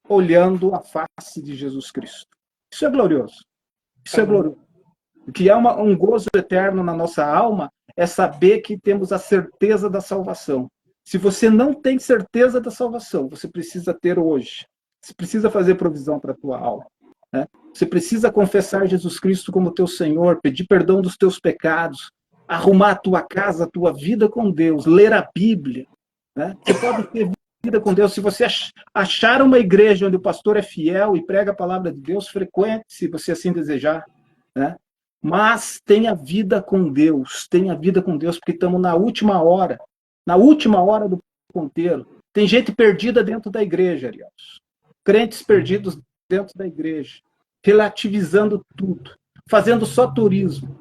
olhando a face de Jesus Cristo. Isso é glorioso. Isso é glorioso. O que é um gozo eterno na nossa alma é saber que temos a certeza da salvação. Se você não tem certeza da salvação, você precisa ter hoje. Você precisa fazer provisão para a tua alma. Né? Você precisa confessar Jesus Cristo como teu Senhor, pedir perdão dos teus pecados, arrumar a tua casa, a tua vida com Deus, ler a Bíblia. Né? Você pode ter vida com Deus. Se você achar uma igreja onde o pastor é fiel e prega a palavra de Deus, frequente, se você assim desejar. Né? Mas tenha vida com Deus, porque estamos na última hora do ponteiro. Tem gente perdida dentro da igreja, Ariels. Crentes perdidos dentro da igreja, relativizando tudo, fazendo só turismo,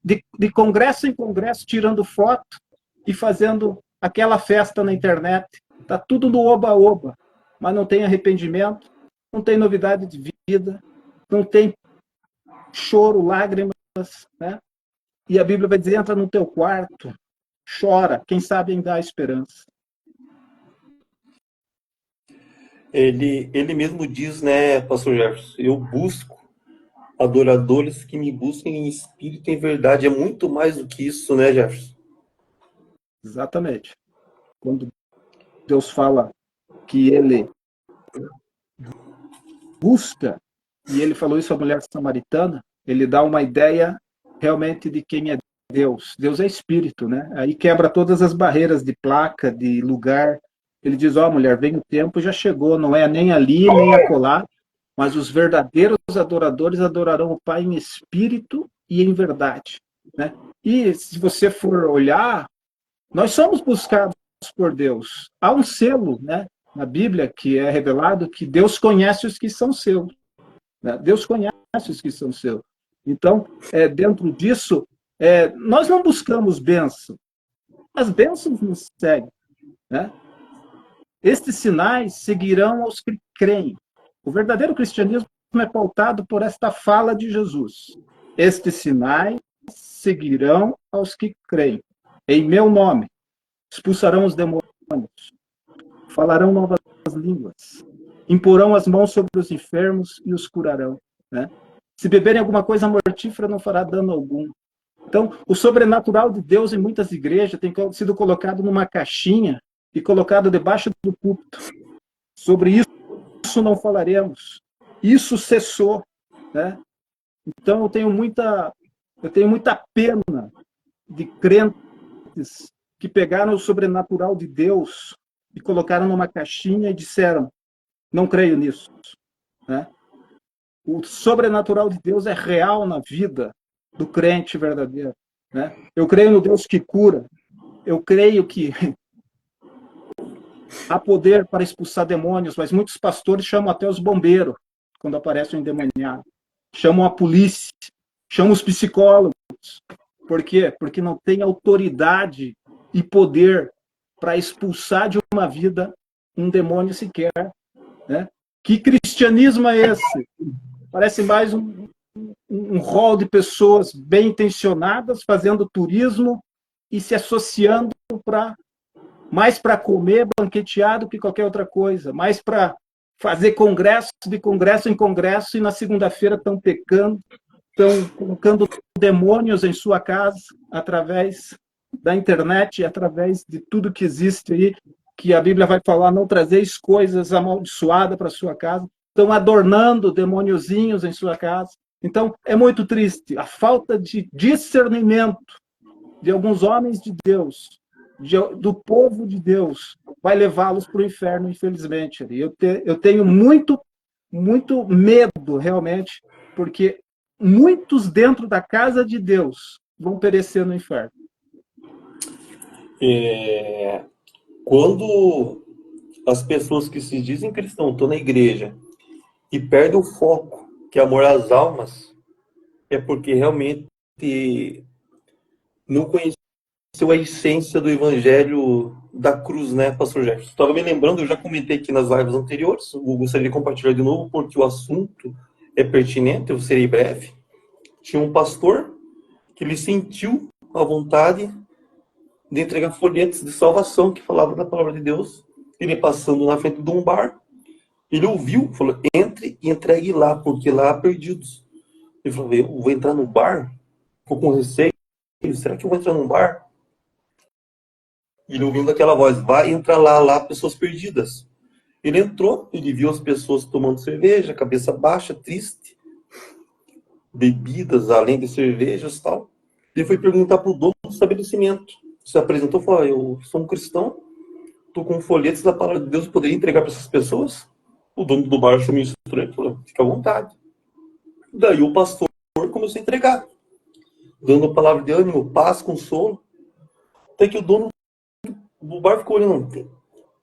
de congresso em congresso, tirando foto e fazendo aquela festa na internet. Está tudo no oba-oba, mas não tem arrependimento, não tem novidade de vida, não tem choro, lágrimas, né? E a Bíblia vai dizer, entra no teu quarto, chora, quem sabe ainda há esperança. Ele mesmo diz, né, pastor Jefferson, eu busco adoradores que me busquem em espírito e em verdade. É muito mais do que isso, né, Jefferson? Exatamente. Quando Deus fala que ele busca, e ele falou isso à mulher samaritana, ele dá uma ideia realmente de quem é Deus. Deus é espírito, né? Aí quebra todas as barreiras de placa, de lugar. Ele diz, mulher, vem o tempo, já chegou, não é nem ali, nem acolá, mas os verdadeiros adoradores adorarão o Pai em espírito e em verdade. Né? E se você for olhar, nós somos buscados por Deus. Há um selo, né, na Bíblia que é revelado que Deus conhece os que são seus. Né? Deus conhece os que são seus. Então, dentro disso, nós não buscamos bênção. As bênçãos nos seguem. Né? Estes sinais seguirão aos que creem. O verdadeiro cristianismo é pautado por esta fala de Jesus. Estes sinais seguirão aos que creem. Em meu nome expulsarão os demônios, falarão novas línguas, imporão as mãos sobre os enfermos e os curarão. Né? Se beberem alguma coisa mortífera, não fará dano algum. Então, o sobrenatural de Deus em muitas igrejas tem sido colocado numa caixinha e colocado debaixo do púlpito. Sobre isso não falaremos. Isso cessou. Né? Então, eu tenho muita pena de crentes que pegaram o sobrenatural de Deus e colocaram numa caixinha e disseram, não creio nisso. Né? O sobrenatural de Deus é real na vida do crente verdadeiro. Né? Eu creio no Deus que cura. Eu creio que há poder para expulsar demônios, mas muitos pastores chamam até os bombeiros quando aparece um endemoniado. Chamam a polícia, chamam os psicólogos. Por quê? Porque não tem autoridade e poder para expulsar de uma vida um demônio sequer. Né? Que cristianismo é esse? Parece mais um rol de pessoas bem intencionadas fazendo turismo e se associando mais para comer, banquetear do que qualquer outra coisa, mais para fazer congresso, de congresso em congresso, e na segunda-feira estão pecando, estão colocando demônios em sua casa através da internet, através de tudo que existe aí, que a Bíblia vai falar, não trazeis coisas amaldiçoadas para sua casa, estão adornando demôniozinhos em sua casa. Então, é muito triste a falta de discernimento de alguns homens de Deus, do povo de Deus, vai levá-los para o inferno, infelizmente. Eu tenho muito medo, realmente, porque muitos dentro da casa de Deus vão perecer no inferno. Quando as pessoas que se dizem cristãos estão na igreja e perdem o foco, que é amor às almas, é porque realmente não conheceu a essência do evangelho da cruz, né, pastor Jefferson? Estava me lembrando, eu já comentei aqui nas lives anteriores, eu gostaria de compartilhar de novo, porque o assunto é pertinente, eu serei breve. Tinha um pastor que ele sentiu a vontade de entregar folhetos de salvação que falavam da palavra de Deus. Ele passando na frente de um bar, ele ouviu, falou, entre e entregue lá, porque lá há perdidos. Ele falou, eu vou entrar no bar? Ficou com receio. Será que eu vou entrar num bar? E ele ouvindo aquela voz, vai entrar lá, pessoas perdidas. Ele entrou, ele viu as pessoas tomando cerveja, cabeça baixa, triste, bebidas além de cervejas e tal. Ele foi perguntar para o dono do estabelecimento. Se apresentou e falou, eu sou um cristão, estou com folhetos da palavra de Deus, eu poderia entregar para essas pessoas? O dono do bar achou meio estranho, falou, fica à vontade. Daí o pastor começou a entregar, dando a palavra de ânimo, paz, consolo. Até que o dono do bar ficou olhando,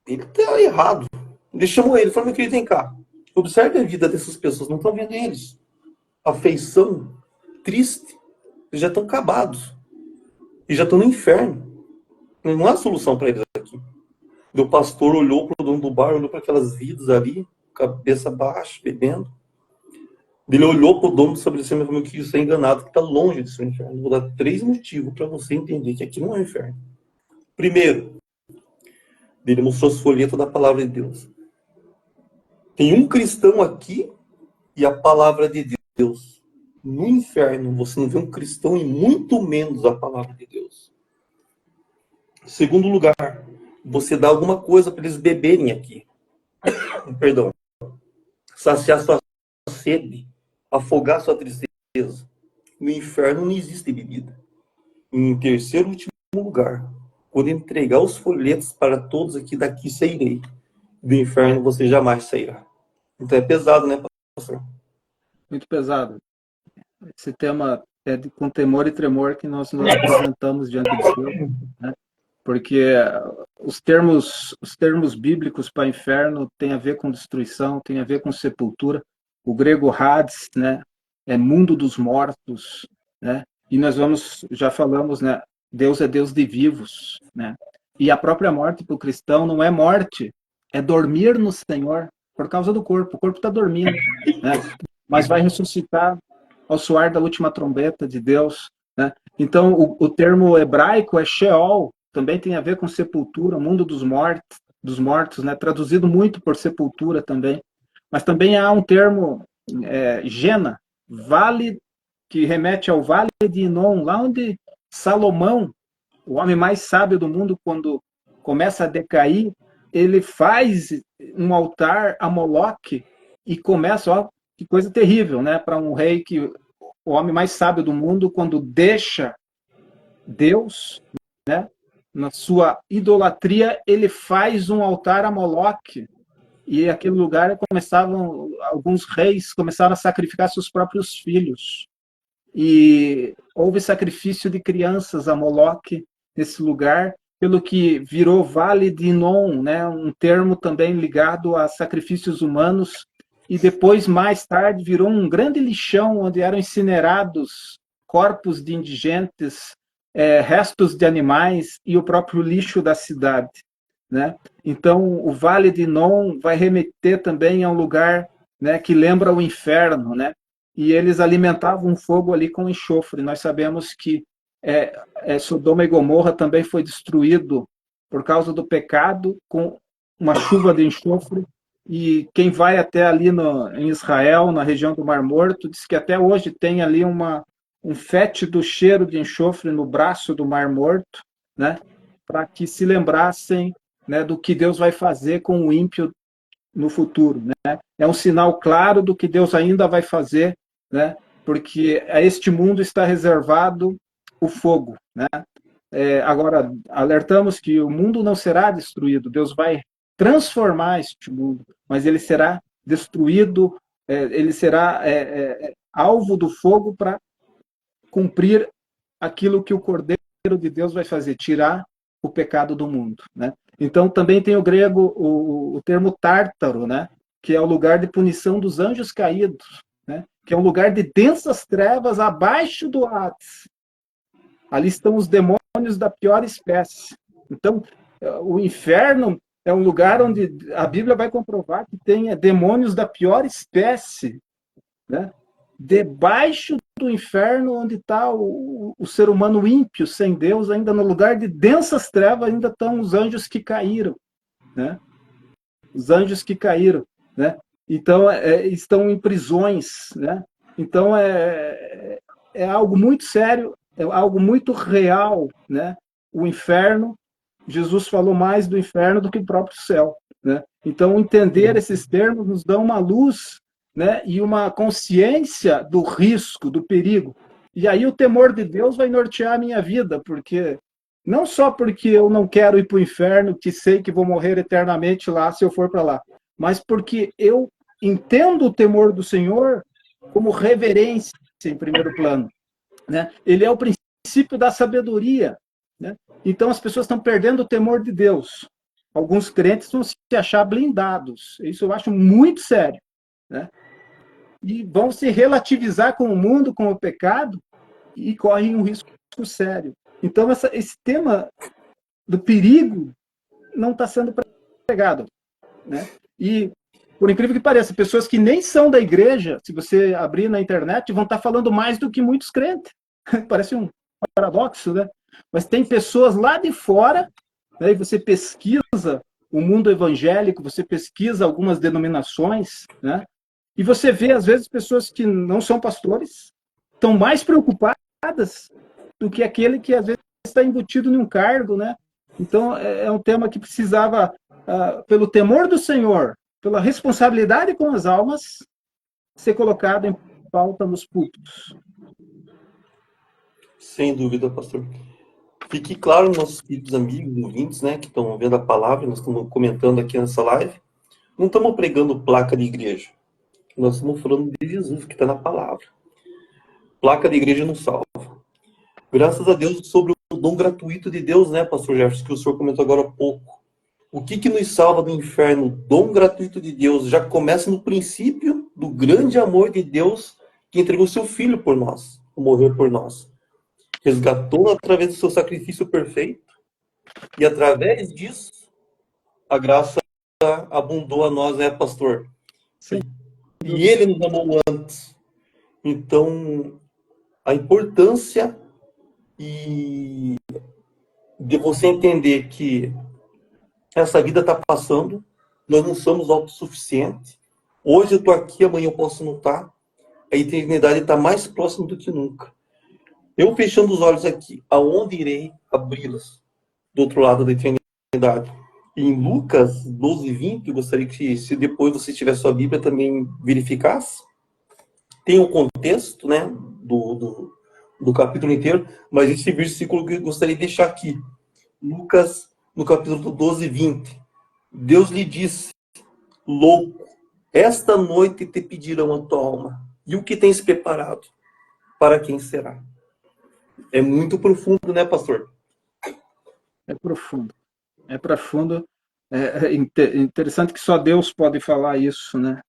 ele está errado. Ele chamou ele, falou, meu querido, vem cá. Observe a vida dessas pessoas, não estão vendo eles. Afeição, triste, eles já estão acabados. E já estão no inferno. Não há solução para eles aqui. O pastor olhou para o dono do bar, olhou para aquelas vidas ali, cabeça baixa, bebendo. Ele olhou para o dono do estabelecimento e falou que você é enganado, que está longe de ser um inferno. Vou dar 3 motivos para você entender que aqui não é um inferno. Primeiro, ele mostrou as folhetas da palavra de Deus. Tem um cristão aqui e a palavra de Deus. No inferno, você não vê um cristão e muito menos a palavra de Deus. Segundo lugar, você dá alguma coisa para eles beberem aqui. Perdão. Saciar sua sede, afogar sua tristeza. No inferno não existe bebida. Em terceiro e último lugar, quando entregar os folhetos para todos aqui, daqui sairei. Do inferno você jamais sairá. Então é pesado, né, pastor? Muito pesado. Esse tema é com temor e tremor que nós nos apresentamos diante de Deus, né? Porque os termos bíblicos para inferno tem a ver com destruição, tem a ver com sepultura. O grego Hades, né, é mundo dos mortos, né? E nós já falamos, né, Deus é Deus de vivos, né? E a própria morte para o cristão não é morte, é dormir no Senhor por causa do corpo. O corpo está dormindo, né? Mas vai ressuscitar ao soar da última trombeta de Deus, né? Então, o termo hebraico é Sheol, também tem a ver com sepultura, mundo dos mortos, né? Traduzido muito por sepultura também. Mas também há um termo, Gena, vale, que remete ao Vale de Inom, lá onde Salomão, o homem mais sábio do mundo, quando começa a decair, ele faz um altar a Moloque e começa, ó, que coisa terrível, né? Para um rei que o homem mais sábio do mundo, quando deixa Deus, né, na sua idolatria, ele faz um altar a Moloque. E aquele lugar alguns reis começaram a sacrificar seus próprios filhos. E houve sacrifício de crianças a Moloque nesse lugar, pelo que virou Vale de Inom, né, um termo também ligado a sacrifícios humanos, e depois, mais tarde, virou um grande lixão onde eram incinerados corpos de indigentes, restos de animais e o próprio lixo da cidade, né? Então, o Vale de Inom vai remeter também a um lugar, né, que lembra o inferno, né? E eles alimentavam um fogo ali com enxofre. Nós sabemos que Sodoma e Gomorra também foi destruído por causa do pecado, com uma chuva de enxofre. E quem vai até ali em Israel, na região do Mar Morto, diz que até hoje tem ali um fétido cheiro de enxofre no braço do Mar Morto, né? Para que se lembrassem, né, do que Deus vai fazer com o ímpio no futuro, né? É um sinal claro do que Deus ainda vai fazer, né? Porque a este mundo está reservado o fogo, né? Agora, alertamos que o mundo não será destruído, Deus vai transformar este mundo, mas ele será destruído, ele será alvo do fogo para cumprir aquilo que o Cordeiro de Deus vai fazer, tirar o pecado do mundo, né? Então, também tem o grego o termo tártaro, né? Que é o lugar de punição dos anjos caídos, né? Que é um lugar de densas trevas abaixo do Hades. Ali estão os demônios da pior espécie. Então, o inferno é um lugar onde a Bíblia vai comprovar que tem demônios da pior espécie, né? Debaixo do inferno, onde está o ser humano ímpio, sem Deus, ainda no lugar de densas trevas, ainda estão os anjos que caíram, né? Os anjos que caíram, né? Então, estão em prisões, né? Então, é algo muito sério, é algo muito real, né? O inferno, Jesus falou mais do inferno do que do próprio céu, né? Então, entender esses termos nos dá uma luz, né, e uma consciência do risco, do perigo. E aí o temor de Deus vai nortear a minha vida, porque não só porque eu não quero ir para o inferno, que sei que vou morrer eternamente lá se eu for para lá, mas porque eu entendo o temor do Senhor como reverência em primeiro plano, né? Ele é o princípio da sabedoria, né? Então as pessoas estão perdendo o temor de Deus. Alguns crentes vão se achar blindados. Isso eu acho muito sério, né? E vão se relativizar com o mundo, com o pecado, e correm um risco sério. Então esse tema do perigo não está sendo pregado, né? E por incrível que pareça, pessoas que nem são da igreja, se você abrir na internet, vão estar falando mais do que muitos crentes. Parece um paradoxo, né? Mas tem pessoas lá de fora, né, e você pesquisa o mundo evangélico, você pesquisa algumas denominações, né? E você vê, às vezes, pessoas que não são pastores estão mais preocupadas do que aquele que, às vezes, está embutido em um cargo, né? Então, é um tema que precisava, pelo temor do Senhor, pela responsabilidade com as almas, ser colocado em pauta nos púlpitos. Sem dúvida, pastor. Fique claro, nossos queridos amigos, ouvintes, né, que estão vendo a palavra, nós estamos comentando aqui nessa live, não estamos pregando placa de igreja. Nós estamos falando de Jesus, que está na palavra. Placa de igreja não salva. Graças a Deus sobre o dom gratuito de Deus, né, pastor Jefferson, que o senhor comentou agora há pouco. O que nos salva do inferno? O dom gratuito de Deus já começa no princípio do grande amor de Deus que entregou seu filho por nós, morreu por nós. Resgatou através do seu sacrifício perfeito e através disso a graça abundou a nós, né, pastor? Sim. E ele nos amou antes. Então, a importância e de você entender que essa vida está passando, nós não somos autossuficientes. Hoje eu estou aqui, amanhã eu posso não estar. A eternidade está mais próxima do que nunca. Eu fechando os olhos aqui, aonde irei abri-los? Do outro lado da eternidade. Em Lucas 12:20, eu gostaria que, se depois você tiver sua Bíblia, também verificasse. Tem um contexto, né, do capítulo inteiro, mas esse versículo que eu gostaria de deixar aqui. Lucas, no capítulo 12:20. Deus lhe disse, louco, esta noite te pedirão a tua alma. E o que tens preparado? Para quem será? É muito profundo, né, pastor? É profundo. É profundo. É interessante que só Deus pode falar isso, né?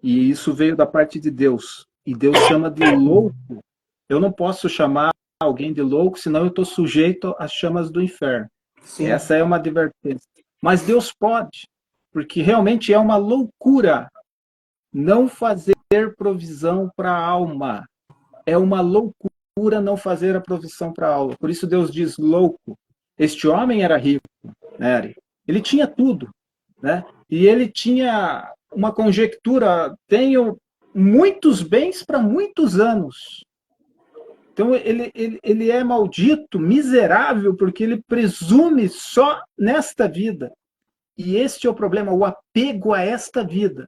E isso veio da parte de Deus. E Deus chama de louco. Eu não posso chamar alguém de louco, senão eu estou sujeito às chamas do inferno. Sim. Essa é uma advertência. Mas Deus pode, porque realmente é uma loucura não fazer provisão para a alma. É uma loucura não fazer a provisão para a alma. Por isso Deus diz louco. Este homem era rico, né? Ele tinha tudo, né? E ele tinha uma conjectura, tenho muitos bens para muitos anos. Então ele é maldito, miserável, porque ele presume só nesta vida. E este é o problema, o apego a esta vida.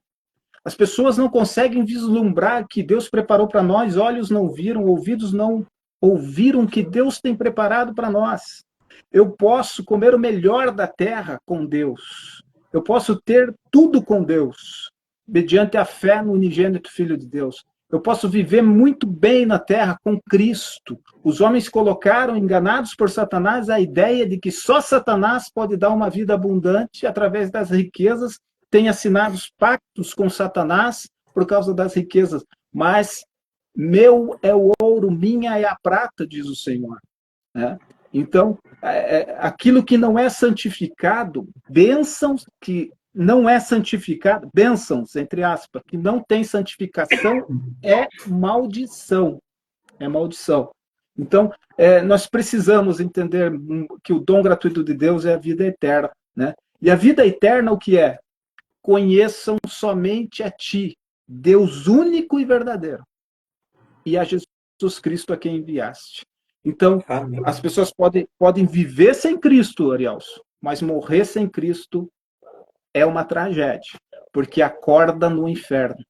As pessoas não conseguem vislumbrar que Deus preparou para nós, olhos não viram, ouvidos não ouviram que Deus tem preparado para nós. Eu posso comer o melhor da terra com Deus. Eu posso ter tudo com Deus, mediante a fé no unigênito Filho de Deus. Eu posso viver muito bem na terra com Cristo. Os homens colocaram, enganados por Satanás, a ideia de que só Satanás pode dar uma vida abundante através das riquezas, tem assinado os pactos com Satanás por causa das riquezas. Mas meu é o ouro, minha é a prata, diz o Senhor. Né? Então, aquilo que não é santificado, bênçãos que não é santificado, bênçãos, entre aspas, que não tem santificação, é maldição. É maldição. Então, nós precisamos entender que o dom gratuito de Deus é a vida eterna. Né? E a vida eterna, o que é? Conheçam somente a Ti, Deus único e verdadeiro, e a Jesus Cristo a quem enviaste. Então, Amém. as pessoas podem viver sem Cristo, Arielso, mas morrer sem Cristo é uma tragédia, porque acorda no inferno,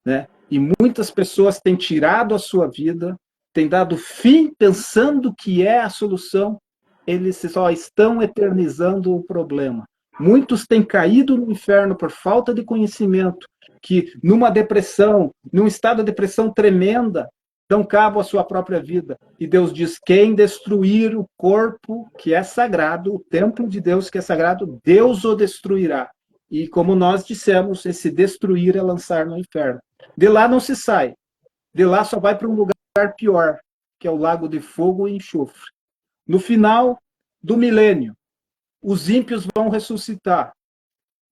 né? E muitas pessoas têm tirado a sua vida, têm dado fim pensando que é a solução, eles só estão eternizando o problema. Muitos têm caído no inferno por falta de conhecimento, que numa depressão, num estado de depressão tremenda, dão cabo à sua própria vida. E Deus diz: quem destruir o corpo que é sagrado, o templo de Deus que é sagrado, Deus o destruirá. E como nós dissemos, esse destruir é lançar no inferno. De lá não se sai. De lá só vai para um lugar pior, que é o lago de fogo e enxofre. No final do milênio, os ímpios vão ressuscitar.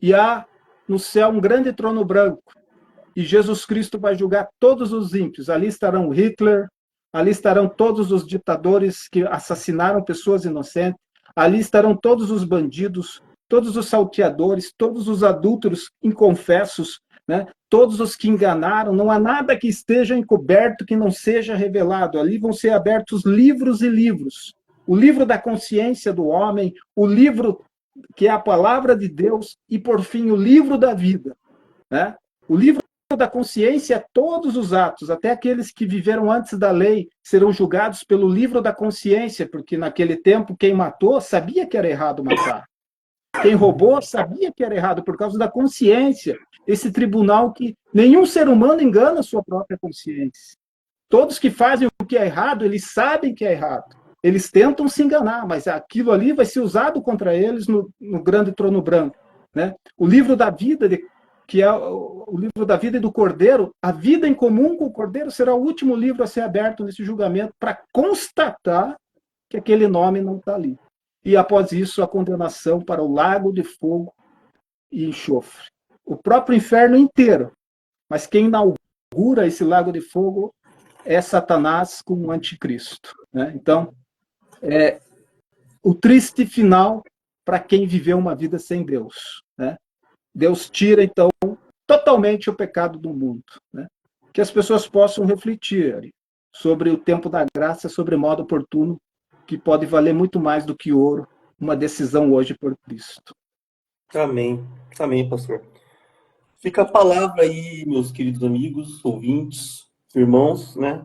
E há no céu um grande trono branco. E Jesus Cristo vai julgar todos os ímpios. Ali estarão Hitler, ali estarão todos os ditadores que assassinaram pessoas inocentes, ali estarão todos os bandidos, todos os salteadores, todos os adúlteros inconfessos, né? Todos os que enganaram. Não há nada que esteja encoberto que não seja revelado. Ali vão ser abertos livros e livros. O livro da consciência do homem, o livro que é a palavra de Deus e, por fim, o livro da vida, né? O livro da consciência, todos os atos, até aqueles que viveram antes da lei, serão julgados pelo livro da consciência, porque naquele tempo quem matou sabia que era errado matar. Quem roubou sabia que era errado por causa da consciência. Esse tribunal que nenhum ser humano engana a sua própria consciência. Todos que fazem o que é errado, eles sabem que é errado. Eles tentam se enganar, mas aquilo ali vai ser usado contra eles no grande trono branco, né? O livro da vida, que é o livro da vida e do Cordeiro, a vida em comum com o Cordeiro será o último livro a ser aberto nesse julgamento para constatar que aquele nome não está ali. E após isso, a condenação para o lago de fogo e enxofre. O próprio inferno inteiro. Mas quem inaugura esse lago de fogo é Satanás com o anticristo, né? Então, o triste final para quem viveu uma vida sem Deus, né? Deus tira, então, totalmente o pecado do mundo, né? Que as pessoas possam refletir sobre o tempo da graça, sobre modo oportuno, que pode valer muito mais do que ouro, uma decisão hoje por Cristo. Amém. Amém, pastor. Fica a palavra aí, meus queridos amigos, ouvintes, irmãos, né?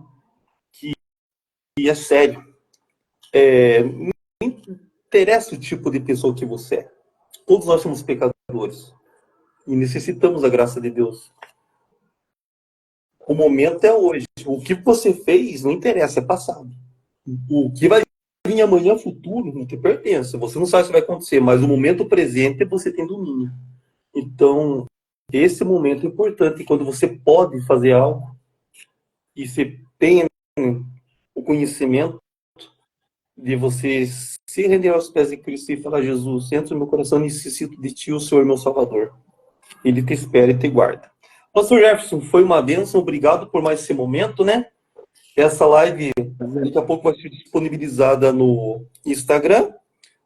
Que é sério. Não interessa o tipo de pessoa que você é. Todos nós somos pecadores e necessitamos da graça de Deus. O momento é hoje. O que você fez não interessa, é passado. O que vai vir amanhã, futuro, não te pertence. Você não sabe o que vai acontecer, mas o momento presente você tem domínio. Então, esse momento é importante. Quando você pode fazer algo e você tem o conhecimento de você se render aos pés de Cristo e falar: Jesus, entra no meu coração, necessito de ti, o Senhor, meu Salvador. Ele te espera e te guarda. Pastor Jefferson, foi uma bênção, obrigado por mais esse momento, né? Essa live daqui a pouco vai ser disponibilizada no Instagram.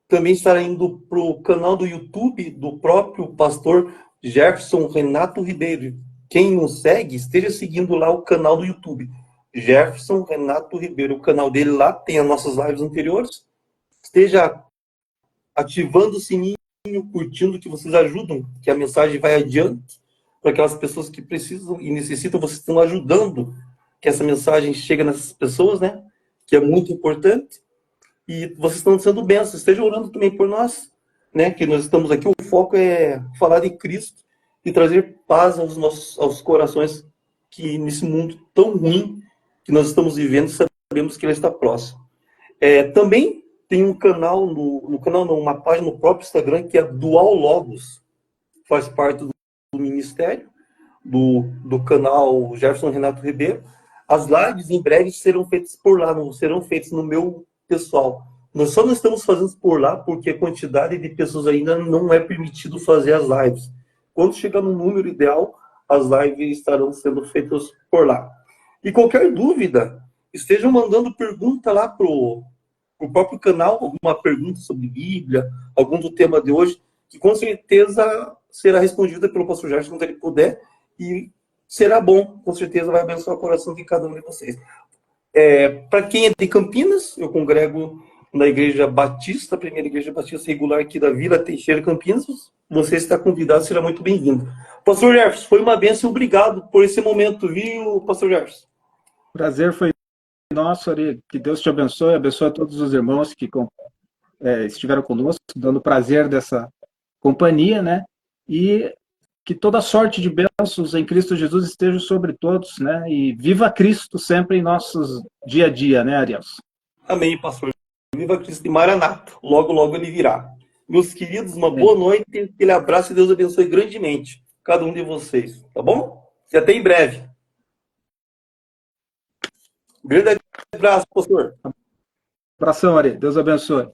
Também estará indo para o canal do YouTube do próprio pastor Jefferson Renato Ribeiro. Quem não segue, esteja seguindo lá o canal do YouTube. Jefferson Renato Ribeiro, o canal dele lá tem as nossas lives anteriores. Esteja ativando o sininho, curtindo, que vocês ajudam, que a mensagem vai adiante para aquelas pessoas que precisam e necessitam. Vocês estão ajudando que essa mensagem chegue nessas pessoas, né? Que é muito importante. E vocês estão sendo bênçãos. Estejam orando também por nós, né? Que nós estamos aqui. O foco é falar de Cristo e trazer paz aos corações que nesse mundo tão ruim que nós estamos vivendo, sabemos que ele está próximo. Também tem um canal, uma página no próprio Instagram, que é Dual Logos. Faz parte do ministério, do canal Jefferson Renato Ribeiro. As lives em breve serão feitas por lá, não serão feitas no meu pessoal. Nós só não estamos fazendo por lá porque a quantidade de pessoas ainda não é permitido fazer as lives. Quando chegar no número ideal, as lives estarão sendo feitas por lá. E qualquer dúvida, estejam mandando pergunta lá pro próprio canal, alguma pergunta sobre Bíblia, algum do tema de hoje, que com certeza será respondida pelo pastor Jefferson quando ele puder, e será bom, com certeza vai abençoar o coração de cada um de vocês. Para quem é de Campinas, eu congrego na Igreja Batista, a primeira Igreja Batista regular aqui da Vila Teixeira, Campinas. Você está convidado, será muito bem-vindo. Pastor Jefferson, foi uma bênção, obrigado por esse momento, viu, Pastor Jefferson? Prazer foi nosso, Ari. Que Deus te abençoe, abençoe a todos os irmãos que estiveram conosco, dando prazer dessa companhia, né? E que toda sorte de bênçãos em Cristo Jesus esteja sobre todos, né? E viva Cristo sempre em nossos dia a dia, né, Ariels? Amém, pastor. Viva Cristo de Maranata. Logo, logo ele virá. Meus queridos, uma Amém. boa noite. Aquele abraço e Deus abençoe grandemente cada um de vocês. Tá bom? E até em breve. Grande abraço, pastor. Abração, Ari. Deus abençoe.